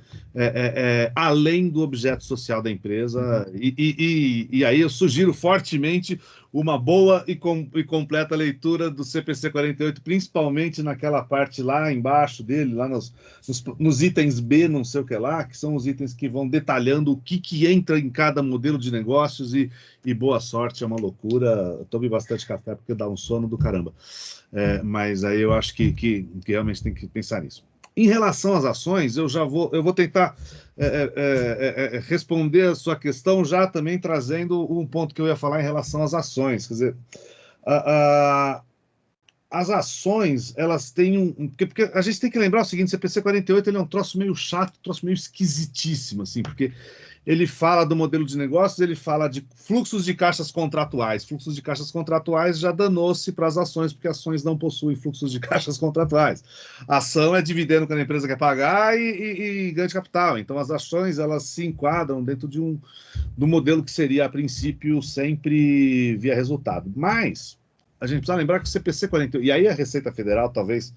além do objeto social da empresa. E aí eu sugiro fortemente uma boa e completa leitura do CPC 48, principalmente naquela parte lá embaixo dele, lá nos itens B, não sei o que lá, que são os itens que vão detalhando o que entra em cada modelo de negócios e boa sorte, é uma loucura. Eu tome bastante café porque dá um sono do caramba. Mas aí eu acho que realmente tem que pensar nisso. Em relação às ações, eu vou tentar responder a sua questão já também trazendo um ponto que eu ia falar em relação às ações. Quer dizer, as ações, elas têm porque a gente tem que lembrar o seguinte, o CPC 48 ele é um troço meio chato, um troço meio esquisitíssimo, assim, porque ele fala do modelo de negócios, ele fala de fluxos de caixas contratuais. Fluxos de caixas contratuais já danou-se para as ações, porque ações não possuem fluxos de caixas contratuais. A ação é dividendo quando a empresa quer pagar e ganho de capital. Então, as ações, elas se enquadram dentro do modelo que seria, a princípio, sempre via resultado. Mas a gente precisa lembrar que o CPC 48, e aí a Receita Federal talvez...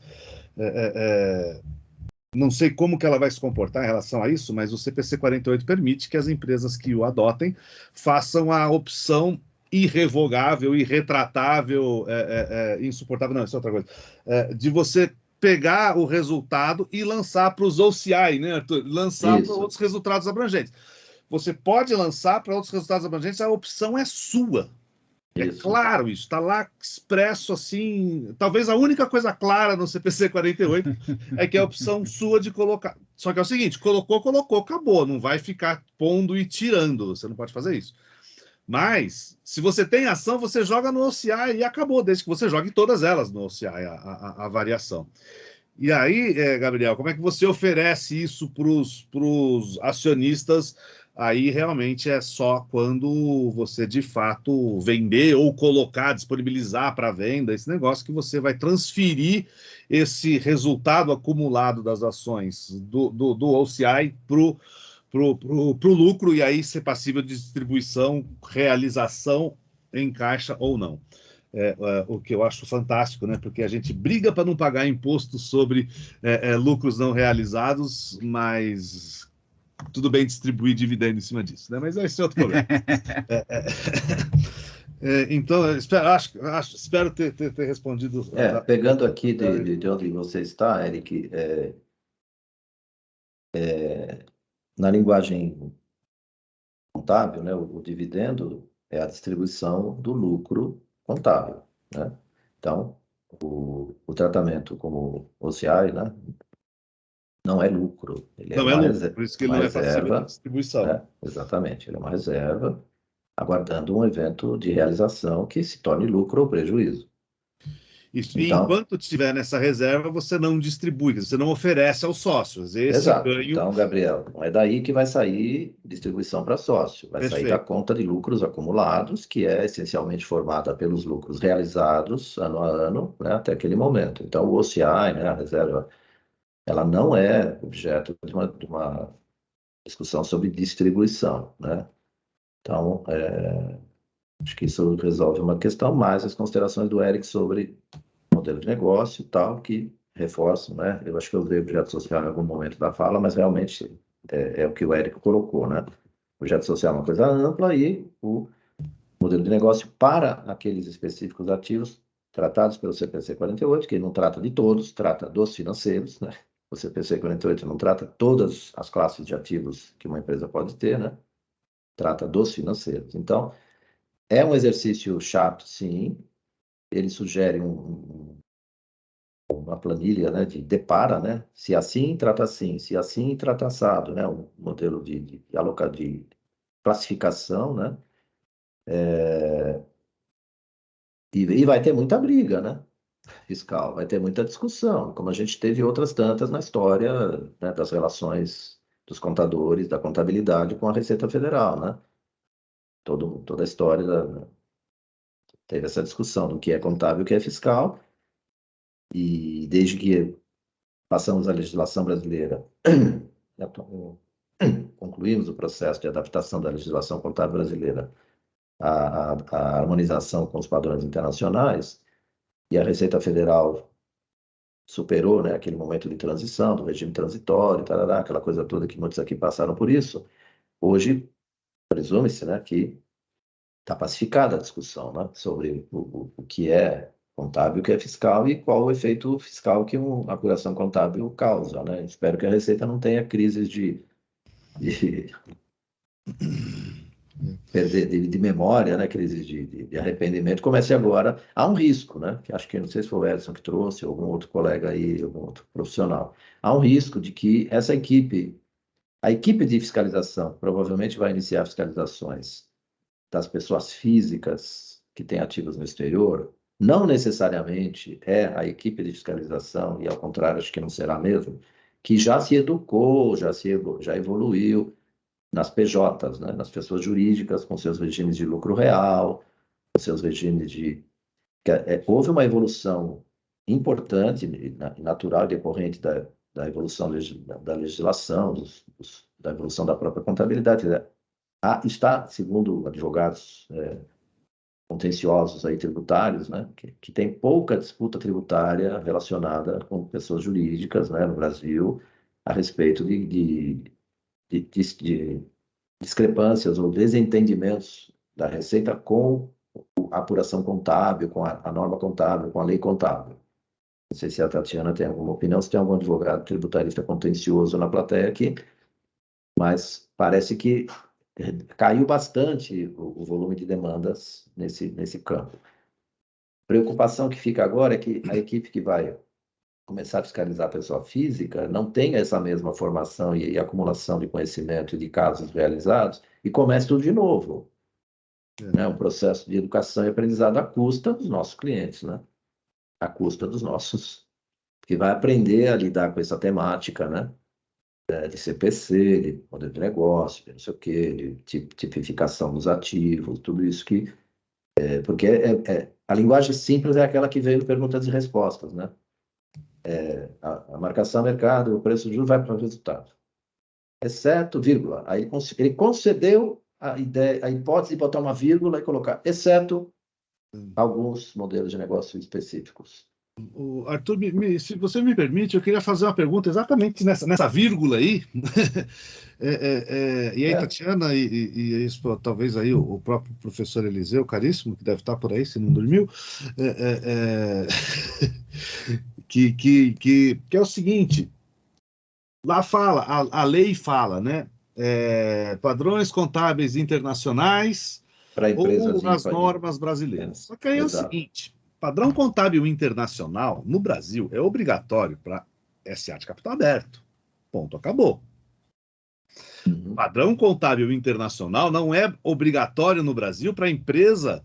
não sei como que ela vai se comportar em relação a isso, mas o CPC 48 permite que as empresas que o adotem façam a opção irrevogável, irretratável, insuportável, não, isso é outra coisa, de você pegar o resultado e lançar para os OCI, né, Arthur? Lançar para outros resultados abrangentes. Você pode lançar para outros resultados abrangentes, a opção é sua. Claro, isso está lá expresso assim. Talvez a única coisa clara no CPC 48 é que é a opção sua de colocar. Só que é o seguinte: colocou, acabou. Não vai ficar pondo e tirando. Você não pode fazer isso. Mas, se você tem ação, você joga no OCI e acabou, desde que você jogue todas elas no OCI, a variação. E aí, Gabriel, como é que você oferece isso para os acionistas? Aí realmente é só quando você de fato vender ou colocar, disponibilizar para venda esse negócio que você vai transferir esse resultado acumulado das ações do OCI para o lucro e aí ser passível de distribuição, realização em caixa ou não. O que eu acho fantástico, né? Porque a gente briga para não pagar imposto sobre lucros não realizados, mas tudo bem distribuir dividendo em cima disso, né? Mas esse é outro problema. Então, espero ter respondido. Pegando aqui de onde você está, Eric, na linguagem contábil, né, o dividendo é a distribuição do lucro contábil, né? Então, o tratamento como OCI, né, não é lucro, ele não é uma lucro, por isso que ele não é passível de distribuição. Exatamente, ele é uma reserva, aguardando um evento de realização que se torne lucro ou prejuízo. Isso. Então, e enquanto estiver nessa reserva, você não distribui, você não oferece aos sócios. Esse exato. ganho. Então, Gabriel, não é daí que vai sair distribuição para sócio. Vai sair da conta de lucros acumulados, que é essencialmente formada pelos lucros realizados ano a ano, né, até aquele momento. Então, o OCI, né, a reserva, ela não é objeto de uma discussão sobre distribuição, né? Então, acho que isso resolve uma questão, mais as considerações do Eric sobre modelo de negócio e tal, que reforçam, né? Eu acho que eu usei objeto social em algum momento da fala, mas realmente é o que o Eric colocou, né? O objeto social é uma coisa ampla e o modelo de negócio para aqueles específicos ativos tratados pelo CPC 48, que não trata de todos, trata dos financeiros, né? O CPC 48 não trata todas as classes de ativos que uma empresa pode ter, né? Trata dos financeiros. Então, é um exercício chato, sim. Ele sugere uma planilha, né, de depara, né? Se assim, trata assim. Se assim, trata assado, né? Um modelo de classificação, né? E vai ter muita briga, né? Fiscal, vai ter muita discussão, como a gente teve outras tantas na história, né, das relações dos contadores, da contabilidade com a Receita Federal, né? Toda a história teve essa discussão do que é contábil e o que é fiscal, e desde que passamos a legislação brasileira, concluímos o processo de adaptação da legislação contábil brasileira à harmonização com os padrões internacionais, e a Receita Federal superou, né, aquele momento de transição, do regime transitório, tarará, aquela coisa toda que muitos aqui passaram por isso. Hoje, presume-se, né, que está pacificada a discussão, né, sobre o que é contábil, o que é fiscal e qual o efeito fiscal que uma apuração contábil causa, né? Espero que a Receita não tenha crises de memória, né, crise de arrependimento, comece agora. Há um risco, né, que acho que, não sei se foi o Edson que trouxe, ou algum outro colega aí, algum outro profissional. Há um risco de que a equipe de fiscalização, provavelmente vai iniciar fiscalizações das pessoas físicas que têm ativos no exterior, não necessariamente é a equipe de fiscalização, e ao contrário, acho que não será mesmo, que já se educou, já evoluiu nas PJs, né, nas pessoas jurídicas, com seus regimes de lucro real, com seus regimes de... houve uma evolução importante, natural, decorrente da evolução da legislação, da evolução da própria contabilidade. Está, segundo advogados contenciosos aí, tributários, né, que tem pouca disputa tributária relacionada com pessoas jurídicas, né, no Brasil, a respeito de discrepâncias ou desentendimentos da Receita com a apuração contábil, com a norma contábil, com a lei contábil. Não sei se a Tatiana tem alguma opinião, se tem algum advogado tributarista contencioso na plateia aqui, mas parece que caiu bastante o volume de demandas nesse campo. A preocupação que fica agora é que a equipe que vai começar a fiscalizar a pessoa física não tenha essa mesma formação e acumulação de conhecimento e de casos realizados e comece tudo de novo. Né? Um processo de educação e aprendizado à custa dos nossos clientes, né? À custa dos nossos, que vai aprender a lidar com essa temática, né? De CPC, de modelo de negócio, de não sei o quê, de tipificação dos ativos, tudo isso que... porque a linguagem simples é aquela que veio perguntas e respostas, né? A marcação mercado, o preço de juros vai para o resultado. Exceto, vírgula. Aí ele concedeu a hipótese de botar uma vírgula e colocar, exceto alguns modelos de negócio específicos. Arthur, se você me permite, eu queria fazer uma pergunta exatamente nessa vírgula aí. E aí, Tatiana, e isso, talvez aí o próprio professor Eliseu, caríssimo, que deve estar por aí, se não dormiu, que é o seguinte, lá fala, a lei fala, né? Padrões contábeis internacionais ou as normas brasileiras. Só que aí é o seguinte, padrão contábil internacional, no Brasil, é obrigatório para SA de capital aberto. Ponto, acabou. Padrão contábil internacional não é obrigatório no Brasil para empresa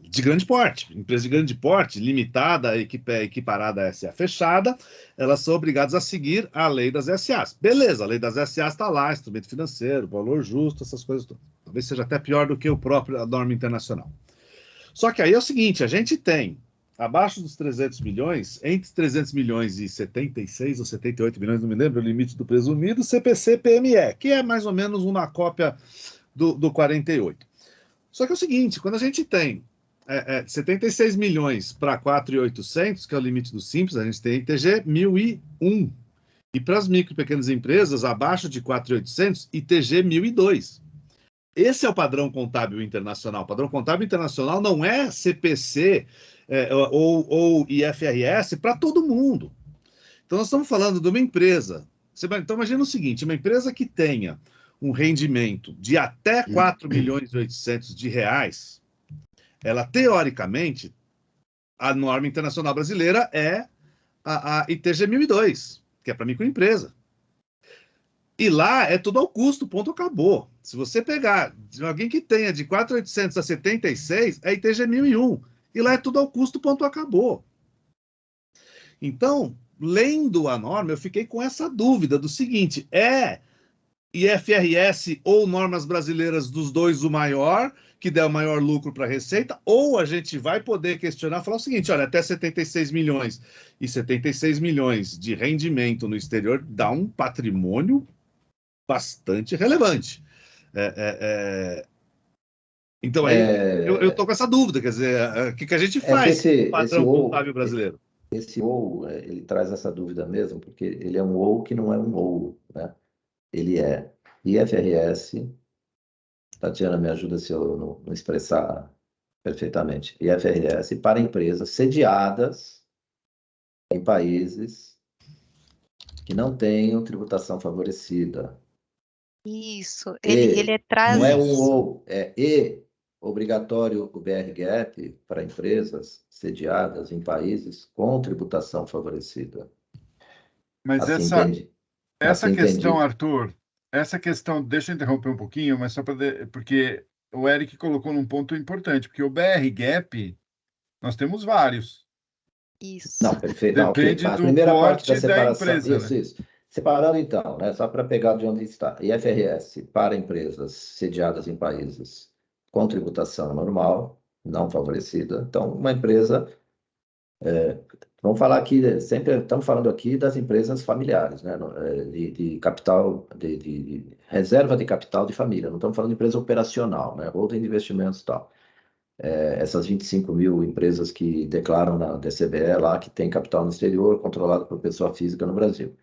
de grande porte. Empresa de grande porte, limitada, equiparada a SA fechada, elas são obrigadas a seguir a lei das SAs. Beleza, a lei das SAs está lá, instrumento financeiro, valor justo, essas coisas todas. Talvez seja até pior do que a norma internacional. Só que aí é o seguinte, a gente tem, abaixo dos 300 milhões, entre 300 milhões e 76 ou 78 milhões, não me lembro, o limite do presumido, CPC-PME, que é mais ou menos uma cópia do 48. Só que é o seguinte, quando a gente tem 76 milhões para 4.800, que é o limite do Simples, a gente tem ITG 1.001. E para as micro e pequenas empresas, abaixo de 4.800, ITG 1.002. Esse é o padrão contábil internacional. O padrão contábil internacional não é CPC ou IFRS para todo mundo. Então, nós estamos falando de uma empresa. Então, imagina o seguinte, uma empresa que tenha um rendimento de até 4.800.000 de reais, ela, teoricamente, a norma internacional brasileira é a ITG 1002, que é para microempresa. E lá é tudo ao custo, ponto, acabou. Se você pegar alguém que tenha de 4.800 a 76, é ITG 1001. E lá é tudo ao custo, ponto, acabou. Então, lendo a norma, eu fiquei com essa dúvida do seguinte, IFRS ou normas brasileiras dos dois o maior, que der o maior lucro para a Receita, ou a gente vai poder questionar, falar o seguinte, olha, até 76 milhões e 76 milhões de rendimento no exterior dá um patrimônio bastante relevante. Então, aí eu estou com essa dúvida, quer dizer, o que a gente faz com o padrão contábil brasileiro? Esse ou, ele traz essa dúvida mesmo, porque ele é um ou que não é um ou, né? Ele é IFRS, Tatiana, me ajuda se eu não expressar perfeitamente, IFRS para empresas sediadas em países que não tenham tributação favorecida. Isso, ele traz... Não é um ou, é obrigatório o BR-GAP para empresas sediadas em países com tributação favorecida. Mas assim essa questão, entendi. Arthur, essa questão, deixa eu interromper um pouquinho, mas só porque o Eric colocou num ponto importante, porque o BR-GAP, nós temos vários. Isso. Não, perfeito. Depende A do primeira parte da porte da separação. empresa, Isso, né? isso. Separando então, né, só para pegar de onde está. IFRS para empresas sediadas em países com tributação normal, não favorecida. Então, uma empresa... vamos falar aqui, sempre estamos falando aqui das empresas familiares, né, de capital, de reserva de capital de família. Não estamos falando de empresa operacional, né, ou de investimentos e tal. Essas 25 mil empresas que declaram na DCBE lá que tem capital no exterior, controlado por pessoa física no Brasil.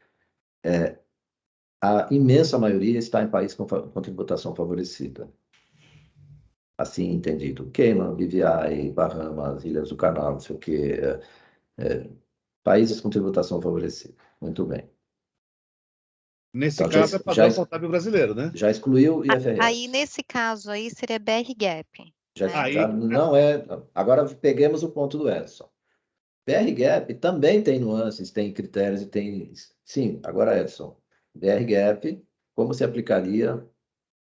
A imensa maioria está em países com tributação favorecida. Assim entendido. Cayman, BVI, Bahamas, Ilhas do Canal, não sei o quê. Países com tributação favorecida. Muito bem. Nesse caso, é padrão contábil brasileiro, né? Já excluiu o IFRS. Aí, nesse caso aí, seria BR-GAP. Já não é... Agora, peguemos o ponto do Edson. BR-GAP também tem nuances, tem critérios e tem... Sim, agora, Edson, BR-GAP, como se aplicaria,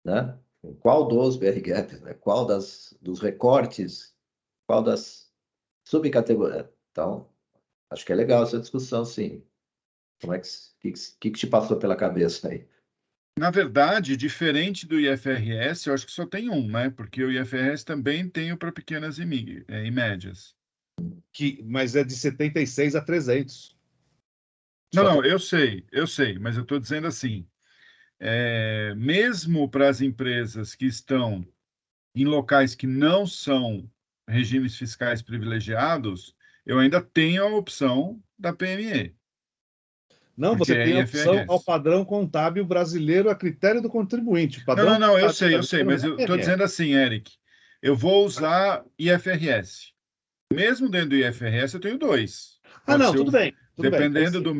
né? Qual dos BR-GAPs, né? Qual dos recortes, qual das subcategorias? Então, acho que é legal essa discussão, sim. Como é que te passou pela cabeça aí? Na verdade, diferente do IFRS, eu acho que só tem um, né? Porque o IFRS também tem o para pequenas e médias. Mas é de 76 a 300. Não, eu sei, mas eu estou dizendo assim, mesmo para as empresas que estão em locais que não são regimes fiscais privilegiados, eu ainda tenho a opção da PME. Não, você tem a opção ao padrão contábil brasileiro a critério do contribuinte. Não, eu sei, mas eu estou dizendo assim, Eric, eu vou usar IFRS. Mesmo dentro do IFRS, eu tenho dois. Tudo bem. Dependendo do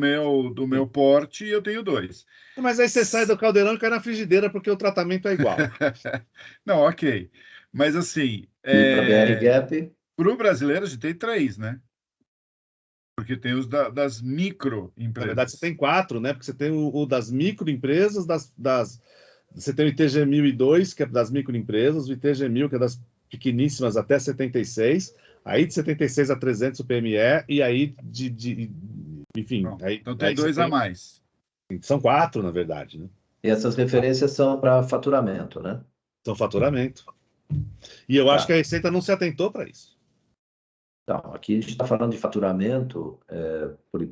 meu porte, eu tenho dois. Mas aí você sai do caldeirão e cai na frigideira porque o tratamento é igual. Não, ok. Mas assim... E para BR-GAP? Para o brasileiro, a gente tem 3, né? Porque tem os das microempresas. Na verdade, você tem 4, né? Porque você tem o das microempresas, das Você tem o ITG 1002, que é das microempresas, o ITG 1000, que é das pequeníssimas até 76, aí de 76 a 300 o PME, e aí enfim... Bom, aí, então tem aí 2 a mais. São 4, na verdade, né? E essas referências são para faturamento, né? São faturamento. E eu acho Tá. que a Receita não se atentou para isso. Então, aqui a gente está falando de faturamento, por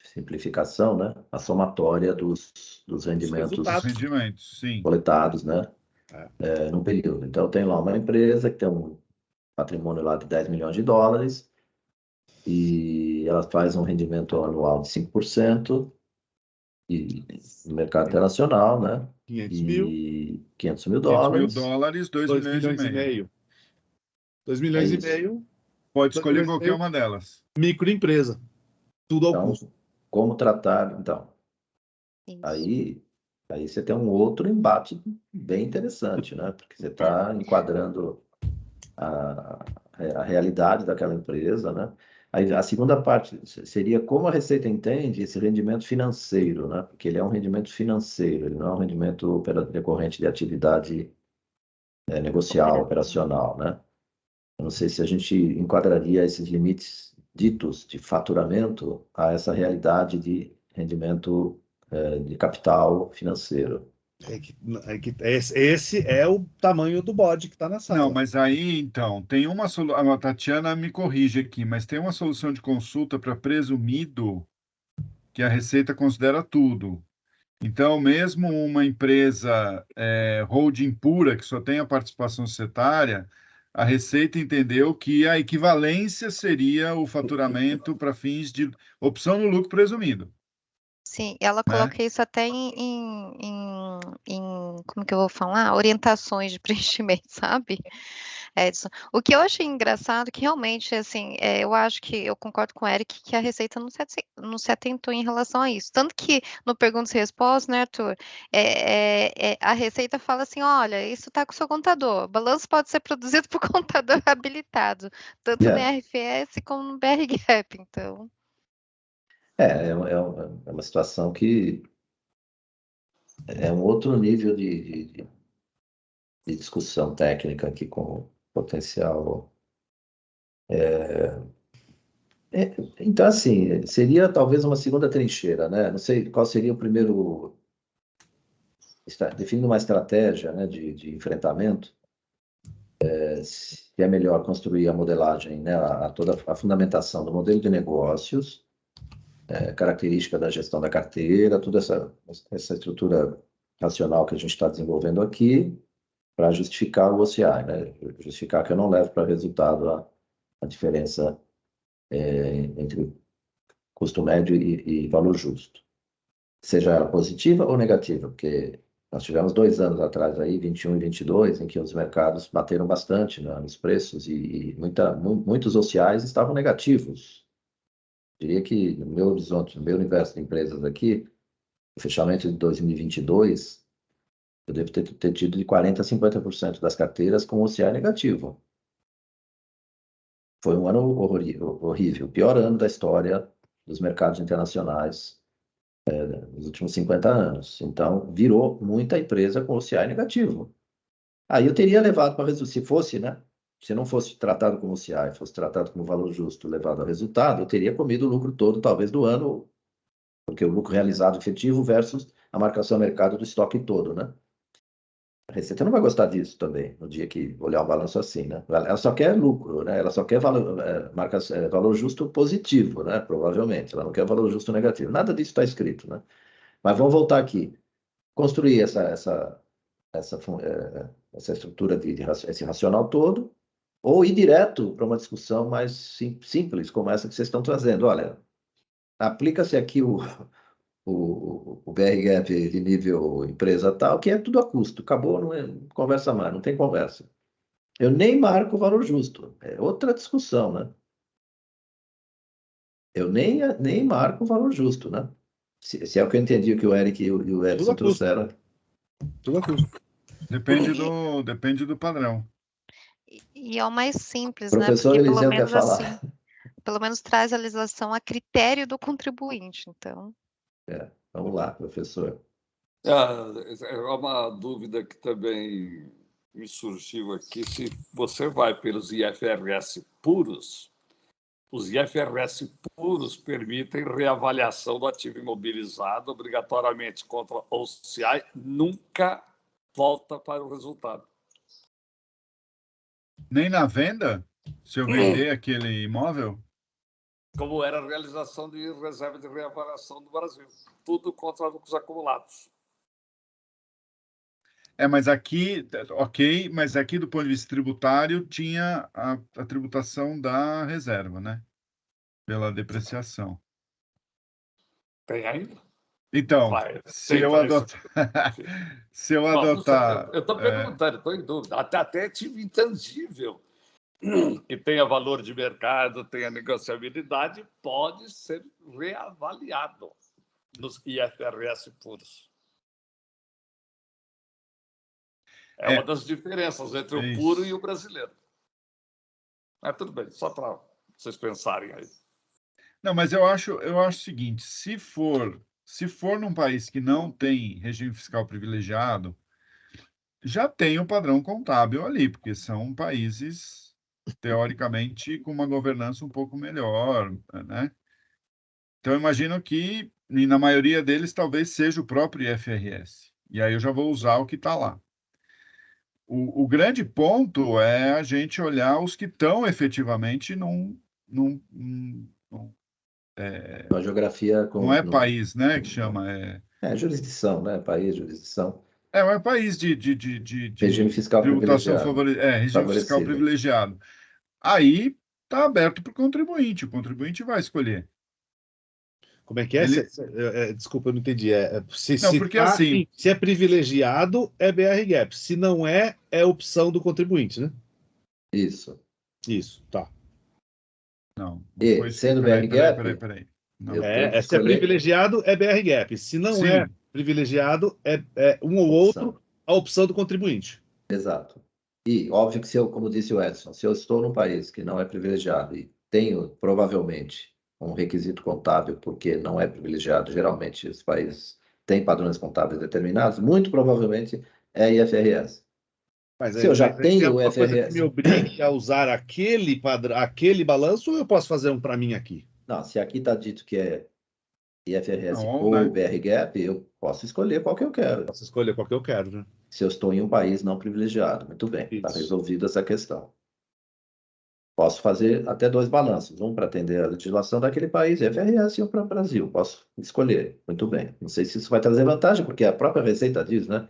simplificação, né? A somatória dos rendimentos Os rendimentos, sim. coletados, né? No período. Então, tem lá uma empresa que tem um patrimônio lá de 10 milhões de dólares e ela faz um rendimento anual de 5% e, no mercado internacional, né? 500 mil. E 500 mil 500 mil dólares. dólares, 2 2 milhões e meio. 2 milhões É e meio. Pode 2 escolher milhões e qualquer meio, uma delas. microempresa. Tudo ao Então, custo. como tratar? Então, Isso. aí você tem um outro embate bem interessante, né? Porque você está enquadrando a realidade daquela empresa, né? Aí a segunda parte seria como a Receita entende esse rendimento financeiro, né? Porque ele é um rendimento financeiro, ele não é um rendimento decorrente de atividade negocial, operacional, né? Eu não sei se a gente enquadraria esses limites ditos de faturamento a essa realidade de rendimento de capital financeiro. Esse é o tamanho do bode que está na sala. Não, mas aí, então, tem uma solução. A Tatiana me corrige aqui, mas tem uma solução de consulta para presumido que a Receita considera tudo. Então, mesmo uma empresa holding pura, que só tem a participação societária, a Receita entendeu que a equivalência seria o faturamento para fins de opção no lucro presumido. Sim, ela Né? coloca isso até como que eu vou falar? Orientações de preenchimento, sabe, Edson? O que eu achei engraçado, que realmente, assim, eu acho que eu concordo com o Eric que a Receita não se atentou em relação a isso. Tanto que no Perguntas e Respostas, né, Arthur, a Receita fala assim, olha, isso está com o seu contador, o balanço pode ser produzido por contador habilitado, tanto no RFS como no BRGAP, então... É uma situação que é um outro nível de discussão técnica aqui com potencial. Então, assim, seria talvez uma segunda trincheira, né? Não sei qual seria o primeiro. Definindo uma estratégia, né, de enfrentamento, se é melhor construir a modelagem, né, toda a fundamentação do modelo de negócios, característica da gestão da carteira, toda essa estrutura racional que a gente está desenvolvendo aqui, para justificar o OCI, né? Justificar que eu não levo para resultado a diferença entre custo médio e valor justo. Seja ela positiva ou negativa, porque nós tivemos 2 anos atrás, aí, 21 e 22, em que os mercados bateram bastante, né, nos preços e muitos OCIs estavam negativos. Diria que no meu horizonte, no meu universo de empresas aqui, o fechamento de 2022, eu devo ter tido de 40% a 50% das carteiras com OCI negativo. Foi um ano horrível, o pior ano da história dos mercados internacionais nos últimos 50 anos. Então, virou muita empresa com OCI negativo. Aí eu teria levado para resultado, se fosse, né? Se não fosse tratado como OCI, fosse tratado como valor justo levado ao resultado, eu teria comido o lucro todo, talvez, do ano, porque o lucro realizado efetivo versus a marcação a mercado do estoque todo, né? A Receita não vai gostar disso também, no dia que olhar o balanço assim, né? Ela só quer lucro, né? Ela só quer valor justo positivo, né? Provavelmente. Ela não quer valor justo negativo. Nada disso está escrito, né? Mas vamos voltar aqui. Construir essa estrutura esse racional todo, ou ir direto para uma discussão mais simples, como essa que vocês estão trazendo. Olha, aplica-se aqui o BRGAP de nível empresa tal, que é tudo a custo. Acabou, não conversa mais, não tem conversa. Eu nem marco o valor justo. É outra discussão, né? Eu nem marco o valor justo, né? Se é o que eu entendi, o que o Eric e o Edson trouxeram. Tudo a custo. Depende do padrão. E é o mais simples, né? Professor Porque Eliseu quer falar. assim, pelo menos traz a legislação a critério do contribuinte, então. Vamos lá, professor. É uma dúvida que também me surgiu aqui. Se você vai pelos IFRS puros, os IFRS puros permitem reavaliação do ativo imobilizado obrigatoriamente contra o OCI, nunca volta para o resultado. Nem na venda? Se eu vender aquele imóvel? Como era a realização de reserva de reavaliação do Brasil. Tudo contra lucros acumulados. Mas aqui, ok, mas aqui do ponto de vista tributário tinha a tributação da reserva, né? Pela depreciação. Tem ainda? Então, se eu adotar... Eu estou perguntando, estou em dúvida. Até ativo intangível, que tenha valor de mercado, tenha negociabilidade, pode ser reavaliado nos IFRS puros. É uma das diferenças entre o puro e o brasileiro. Mas tudo bem, só para vocês pensarem aí. Não, mas eu acho o seguinte, se for num país que não tem regime fiscal privilegiado, já tem o padrão contábil ali, porque são países, teoricamente, com uma governança um pouco melhor, né? Então, eu imagino que, e na maioria deles, talvez seja o próprio IFRS. E aí eu já vou usar o que está lá. O grande ponto é a gente olhar os que estão efetivamente A geografia... não é país, né, que chama... jurisdição, né? País, jurisdição. É um país de regime fiscal tributação privilegiado. regime fiscal privilegiado. Aí está aberto para o contribuinte vai escolher. Como é que é? Desculpa, eu não entendi. Porque assim... Se é privilegiado, é BR-GAAP. Se não é opção do contribuinte, né? Isso. Isso, tá. Não. Sendo BR-GAAP... Peraí. Se é privilegiado, é BR-GAAP. Se não é privilegiado, é um ou outro a opção do contribuinte. Exato. E óbvio que como disse o Edson, se eu estou num país que não é privilegiado e tenho, provavelmente, um requisito contábil, porque não é privilegiado, geralmente os países têm padrões contábeis determinados, muito provavelmente é IFRS. Mas se eu já tenho o IFRS... coisa que me obrigue a usar aquele balanço, ou eu posso fazer um para mim aqui? Não, se aqui está dito que é IFRS ou BR-GAAP, eu posso escolher qual que eu quero. Posso escolher qual que eu quero, né? Se eu estou em um país não privilegiado. Muito bem, está resolvida essa questão. Posso fazer até 2 balanços, um para atender a legislação daquele país, IFRS, e um para o Brasil. Posso escolher. Muito bem. Não sei se isso vai trazer vantagem, porque a própria Receita diz, né?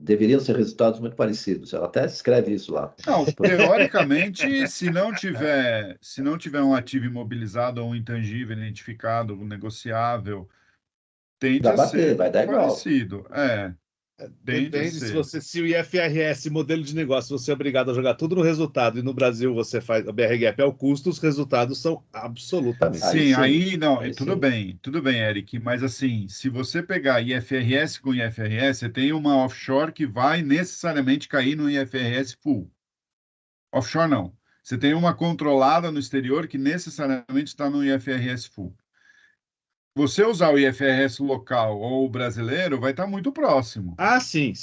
Deveriam ser resultados muito parecidos. Ela até escreve isso lá. Não, teoricamente, se não tiver um ativo imobilizado ou um intangível identificado, um negociável, tende a ser vai dar parecido. Depende se o IFRS, modelo de negócio, você é obrigado a jogar tudo no resultado, e no Brasil você faz a BR-GAAP é o custo, os resultados são absolutamente... Tudo bem, Eric, mas assim, se você pegar IFRS com IFRS, você tem uma offshore que vai necessariamente cair no IFRS full. Offshore não. Você tem uma controlada no exterior que necessariamente está no IFRS full. Você usar o IFRS local ou o brasileiro, vai estar muito próximo. Sim.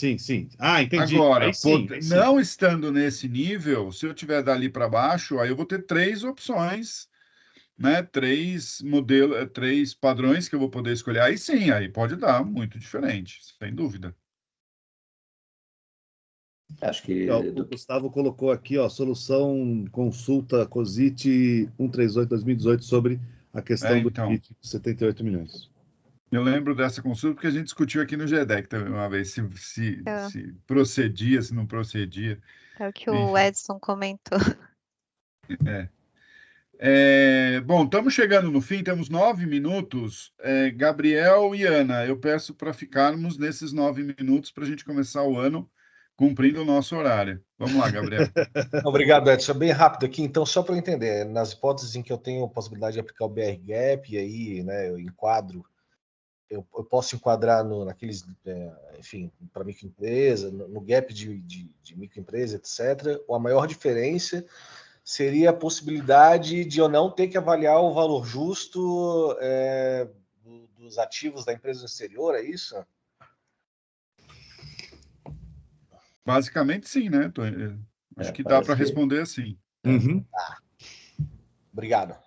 Entendi. Agora, não estando nesse nível, se eu tiver dali para baixo, aí eu vou ter 3 opções, né? 3 modelos, 3 padrões que eu vou poder escolher. Aí sim, aí pode dar muito diferente, sem dúvida. Acho que... O Gustavo colocou aqui, solução consulta COSIT 138/2018 sobre a questão do limite de 78 milhões. Eu lembro dessa consulta porque a gente discutiu aqui no GEDEC também uma vez, se procedia, se não procedia. É o que o Edson comentou. Bom, estamos chegando no fim, temos 9 minutos. Gabriel e Ana, eu peço para ficarmos nesses 9 minutos para a gente começar o ano cumprindo o nosso horário. Vamos lá, Gabriel. Obrigado, Edson. Bem rápido aqui, então, só para eu entender, nas hipóteses em que eu tenho a possibilidade de aplicar o BR-GAAP, e aí, né, eu enquadro, eu posso enquadrar naqueles, enfim, para microempresa, no gap de microempresa, etc. A maior diferença seria a possibilidade de eu não ter que avaliar o valor justo dos ativos da empresa no exterior, é isso? Basicamente, sim, né? Acho que dá para parece que... responder assim. Uhum. Obrigado.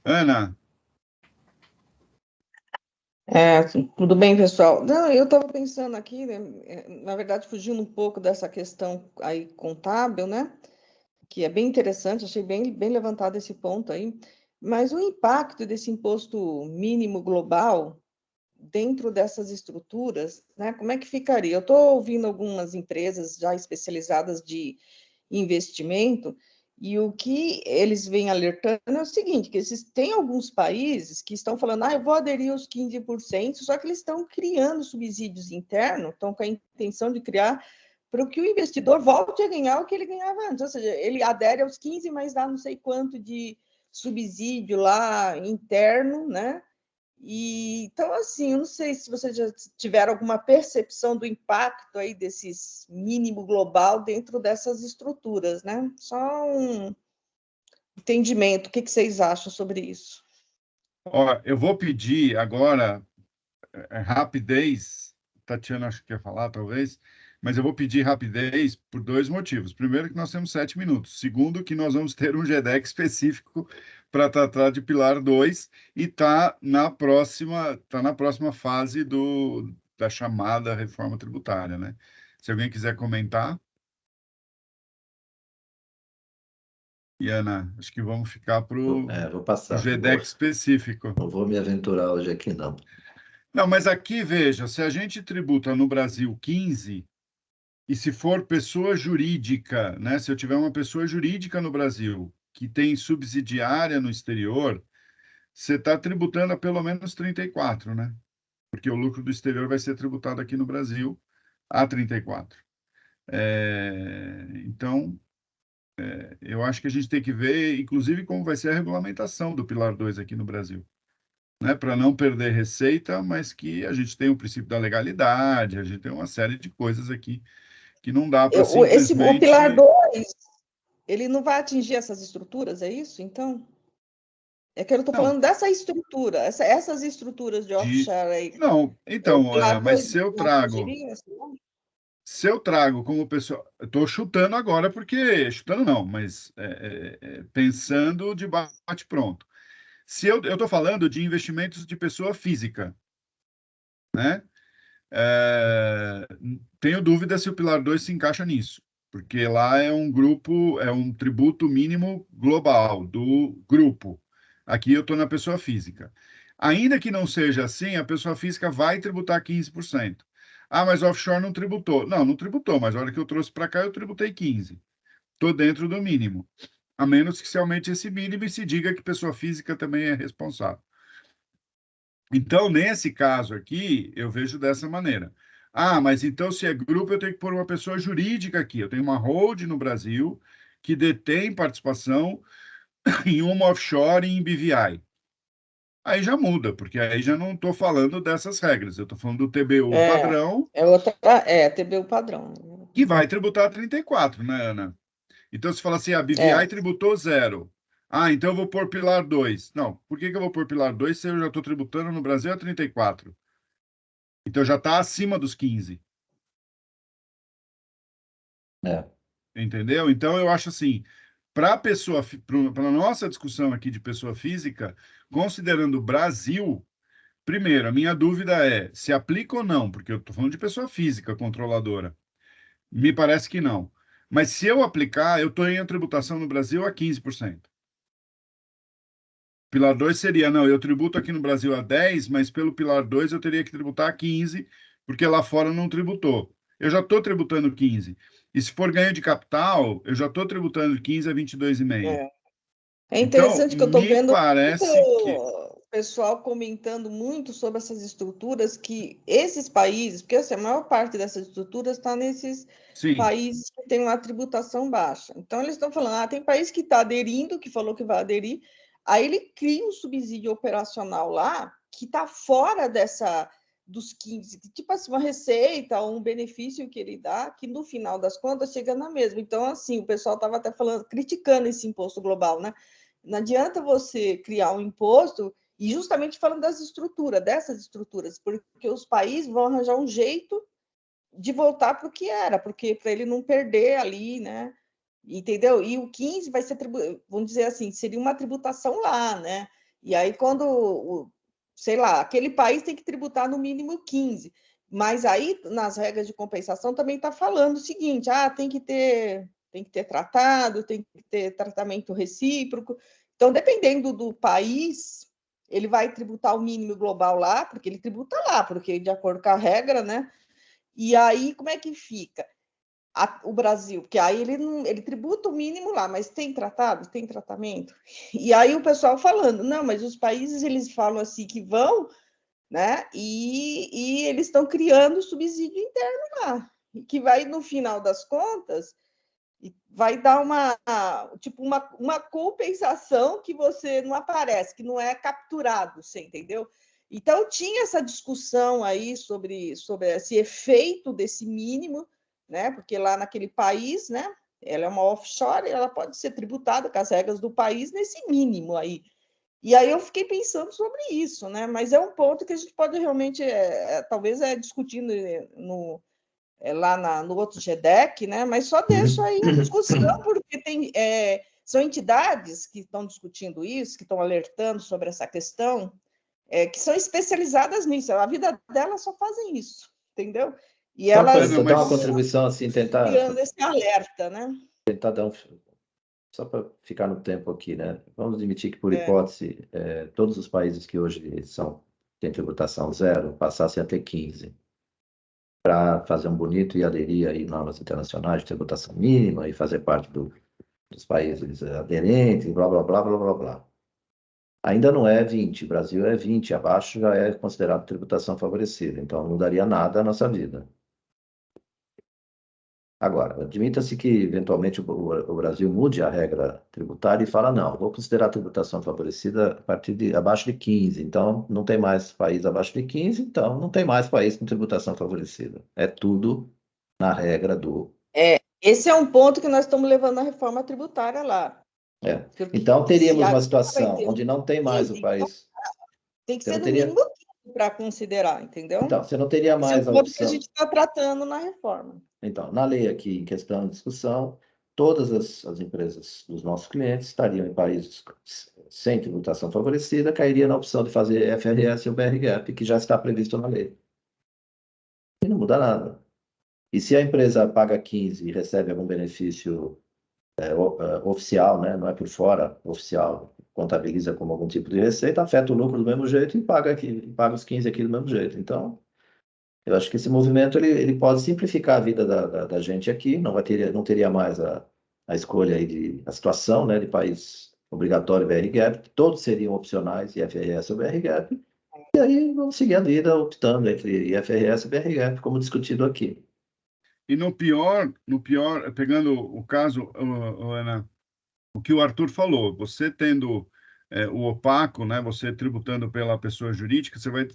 Ana, Tudo bem, pessoal? Não, eu estava pensando aqui, né, na verdade, fugindo um pouco dessa questão aí contábil, né? Que é bem interessante, achei bem levantado esse ponto aí, mas o impacto desse imposto mínimo global dentro dessas estruturas, né? Como é que ficaria? Eu estou ouvindo algumas empresas já especializadas de investimento, e o que eles vêm alertando é o seguinte, que tem alguns países que estão falando, eu vou aderir aos 15%, só que eles estão criando subsídios internos, estão com a intenção de criar para que o investidor volte a ganhar o que ele ganhava antes, ou seja, ele adere aos 15%, mas dá não sei quanto de subsídio lá interno, né? E, então, assim, eu não sei se vocês já tiveram alguma percepção do impacto aí desses mínimo global dentro dessas estruturas, né? Só um entendimento. O que vocês acham sobre isso? ó, eu vou pedir agora rapidez. Tatiana, acho que quer falar, talvez, mas eu vou pedir rapidez por dois motivos. Primeiro, que nós temos 7 minutos. Segundo, que nós vamos ter um GDEC específico para tratar de Pilar 2 e está na próxima fase da chamada reforma tributária, né? Se alguém quiser comentar. E, Ana, acho que vamos ficar para o vou passar. GDEC específico. Não vou me aventurar hoje aqui, não. Não, mas aqui, veja, se a gente tributa no Brasil 15%, e se for pessoa jurídica, né? Se eu tiver uma pessoa jurídica no Brasil que tem subsidiária no exterior, você está tributando a pelo menos 34%, né? Porque o lucro do exterior vai ser tributado aqui no Brasil a 34%. Então, eu acho que a gente tem que ver, inclusive, como vai ser a regulamentação do Pilar 2 aqui no Brasil. Né, para não perder receita, mas que a gente tem o princípio da legalidade, a gente tem uma série de coisas aqui que não dá para O simplesmente... Pilar 2, ele não vai atingir essas estruturas, é isso? Então, é que eu estou falando dessa estrutura, essas estruturas de offshore aí. Não, então, Pilar mas 2 se eu não trago... atingiria, assim? Se eu trago como pessoa... Estou chutando agora, porque... Chutando não, mas pensando de bate-pronto. Se eu estou falando de investimentos de pessoa física, né? Tenho dúvida se o Pilar 2 se encaixa nisso, porque lá é um grupo, é um tributo mínimo global do grupo. Aqui eu estou na pessoa física. Ainda que não seja assim, a pessoa física vai tributar 15%. Ah, mas offshore não tributou. Não, não tributou, mas a hora que eu trouxe para cá, eu tributei 15%. Estou dentro do mínimo. A menos que se aumente esse mínimo e se diga que pessoa física também é responsável. Então, nesse caso aqui, eu vejo dessa maneira. Ah, mas então, se é grupo, eu tenho que pôr uma pessoa jurídica aqui. Eu tenho uma holding no Brasil que detém participação em uma offshore e em BVI. Aí já muda, porque aí já não estou falando dessas regras. Eu estou falando do TBU padrão. TBU padrão. Que vai tributar 34, né, Ana? Então, se fala assim, a BVI tributou 0. Ah, então eu vou pôr Pilar 2. Não, por que eu vou pôr Pilar 2 se eu já estou tributando no Brasil a 34? Então já está acima dos 15. Entendeu? Então eu acho assim, para a nossa discussão aqui de pessoa física, considerando o Brasil, primeiro, a minha dúvida é se aplica ou não, porque eu estou falando de pessoa física controladora. Me parece que não. Mas se eu aplicar, eu estou em tributação no Brasil a 15%. Pilar 2 seria, não, eu tributo aqui no Brasil a 10, mas pelo Pilar 2 eu teria que tributar a 15, porque lá fora não tributou. Eu já estou tributando 15. E se for ganho de capital, eu já estou tributando 15 a 22,5. É Então, interessante que eu estou me vendo parece que... o pessoal comentando muito sobre essas estruturas, que esses países, porque assim, a maior parte dessas estruturas está nesses países que têm uma tributação baixa. Então, eles estão falando, tem país que está aderindo, que falou que vai aderir, aí ele cria um subsídio operacional lá que está fora dos 15, tipo assim, uma receita ou um benefício que ele dá, que no final das contas chega na mesma. Então, assim, o pessoal estava até falando, criticando esse imposto global, né? Não adianta você criar um imposto, e justamente falando dessas estruturas, porque os países vão arranjar um jeito de voltar para o que era, porque para ele não perder ali, né? Entendeu? E o 15 vai ser, vamos dizer assim, seria uma tributação lá, né? E aí, quando, sei lá, aquele país tem que tributar no mínimo 15. Mas aí, nas regras de compensação, também está falando o seguinte: tem que ter tratado, tem que ter tratamento recíproco. Então, dependendo do país, ele vai tributar o mínimo global lá, porque ele tributa lá, porque de acordo com a regra, né? E aí, como é que fica o Brasil? Porque aí ele tributa o mínimo lá, mas tem tratado, tem tratamento. E aí o pessoal falando, não, mas os países, eles falam assim que vão, né? E eles estão criando subsídio interno lá, que vai, no final das contas, vai dar uma compensação que você não aparece, que não é capturado, você entendeu? Então, tinha essa discussão aí sobre esse efeito desse mínimo, né? Porque lá naquele país, né? Ela é uma offshore, ela pode ser tributada com as regras do país nesse mínimo aí. E aí eu fiquei pensando sobre isso, né? Mas é um ponto que a gente pode realmente, talvez, discutindo lá no outro GDEC, né? Mas só deixo aí a discussão, porque são entidades que estão discutindo isso, que estão alertando sobre essa questão, que são especializadas nisso. A vida delas só fazem isso, entendeu? E elas dar uma contribuição assim, tentar criando esse alerta, né? Tentar dar só para ficar no tempo aqui, né? Vamos admitir que, por hipótese, todos os países que hoje têm tributação zero passassem a ter 15, para fazer um bonito e aderir aí normas internacionais de tributação mínima e fazer parte dos países aderentes, blá, blá, blá, blá, blá, blá. Ainda não é 20, o Brasil é 20, abaixo já é considerado tributação favorecida, então não mudaria nada a nossa vida. Agora, admita-se que, eventualmente, o Brasil mude a regra tributária e fala, não, vou considerar a tributação favorecida a partir de abaixo de 15, então não tem mais país abaixo de 15, então não tem mais país com tributação favorecida. É tudo na regra do... Esse é um ponto que nós estamos levando a reforma tributária lá. Então, teríamos uma situação onde não tem mais o país... Tem que ser no mínimo para considerar, entendeu? Então, você não teria mais a opção... que a gente está tratando na reforma. Então, na lei aqui, em questão de discussão, todas as empresas dos nossos clientes estariam em países sem tributação favorecida, cairia na opção de fazer FRS ou BR-GAP, que já está previsto na lei. E não muda nada. E se a empresa paga 15 e recebe algum benefício oficial, né? Não é por fora, oficial, contabiliza como algum tipo de receita, afeta o lucro do mesmo jeito e paga os 15 aqui do mesmo jeito. Então, eu acho que esse movimento ele pode simplificar a vida da gente aqui, não teria mais a escolha aí a situação, né, de país obrigatório BR-GAP, todos seriam opcionais, IFRS ou BR-GAP, e aí vamos seguir a vida optando entre IFRS e BR-GAP, como discutido aqui. E no pior, pegando o caso, Ana, o que o Arthur falou, você tendo o opaco, né, você tributando pela pessoa jurídica, você vai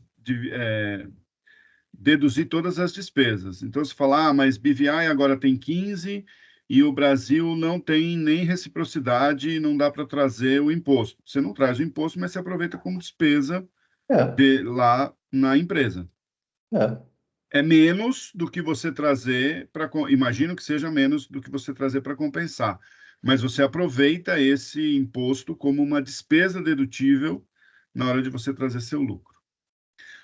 deduzir todas as despesas. Então, se falar, mas BVI agora tem 15 e o Brasil não tem nem reciprocidade e não dá para trazer o imposto. Você não traz o imposto, mas você aproveita como despesa lá na empresa. É menos do que você trazer para... Imagino que seja menos do que você trazer para compensar. Mas você aproveita esse imposto como uma despesa dedutível na hora de você trazer seu lucro.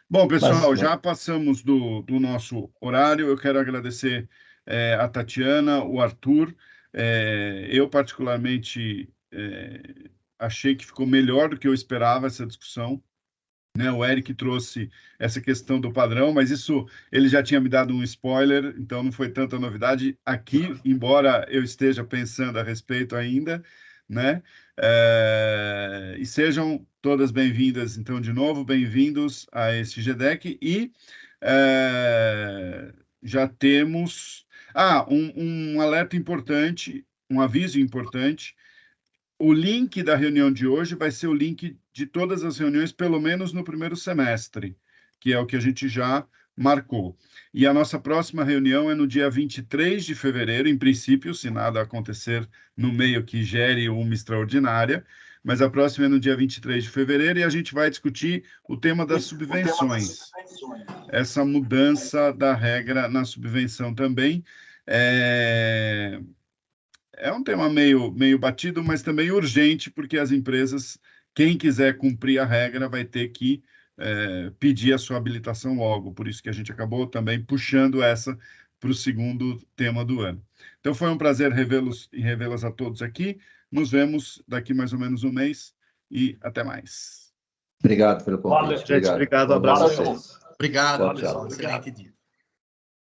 Bom, pessoal, já passamos do nosso horário. Eu quero agradecer a Tatiana, o Arthur. Eu, particularmente, achei que ficou melhor do que eu esperava essa discussão. Né? O Eric trouxe essa questão do padrão, mas isso ele já tinha me dado um spoiler, então não foi tanta novidade aqui, embora eu esteja pensando a respeito ainda, né? E sejam todas bem-vindas, então, de novo, bem-vindos a esse GDEC, e já temos um alerta importante, um aviso importante. O link da reunião de hoje vai ser o link de todas as reuniões, pelo menos no primeiro semestre, que é o que a gente já marcou. E a nossa próxima reunião é no dia 23 de fevereiro, em princípio, se nada acontecer no meio que gere uma extraordinária, mas a próxima é no dia 23 de fevereiro, e a gente vai discutir o tema das subvenções. Essa mudança da regra na subvenção também. É um tema meio batido, mas também urgente, porque as empresas, quem quiser cumprir a regra, vai ter que pedir a sua habilitação logo. Por isso que a gente acabou também puxando essa para o segundo tema do ano. Então, foi um prazer revê-las a todos aqui. Nos vemos daqui mais ou menos um mês e até mais. Obrigado pelo convite. Gente, obrigado. Um abraço a vocês. Obrigado, Tchau, pessoal. tchau. Excelente dia.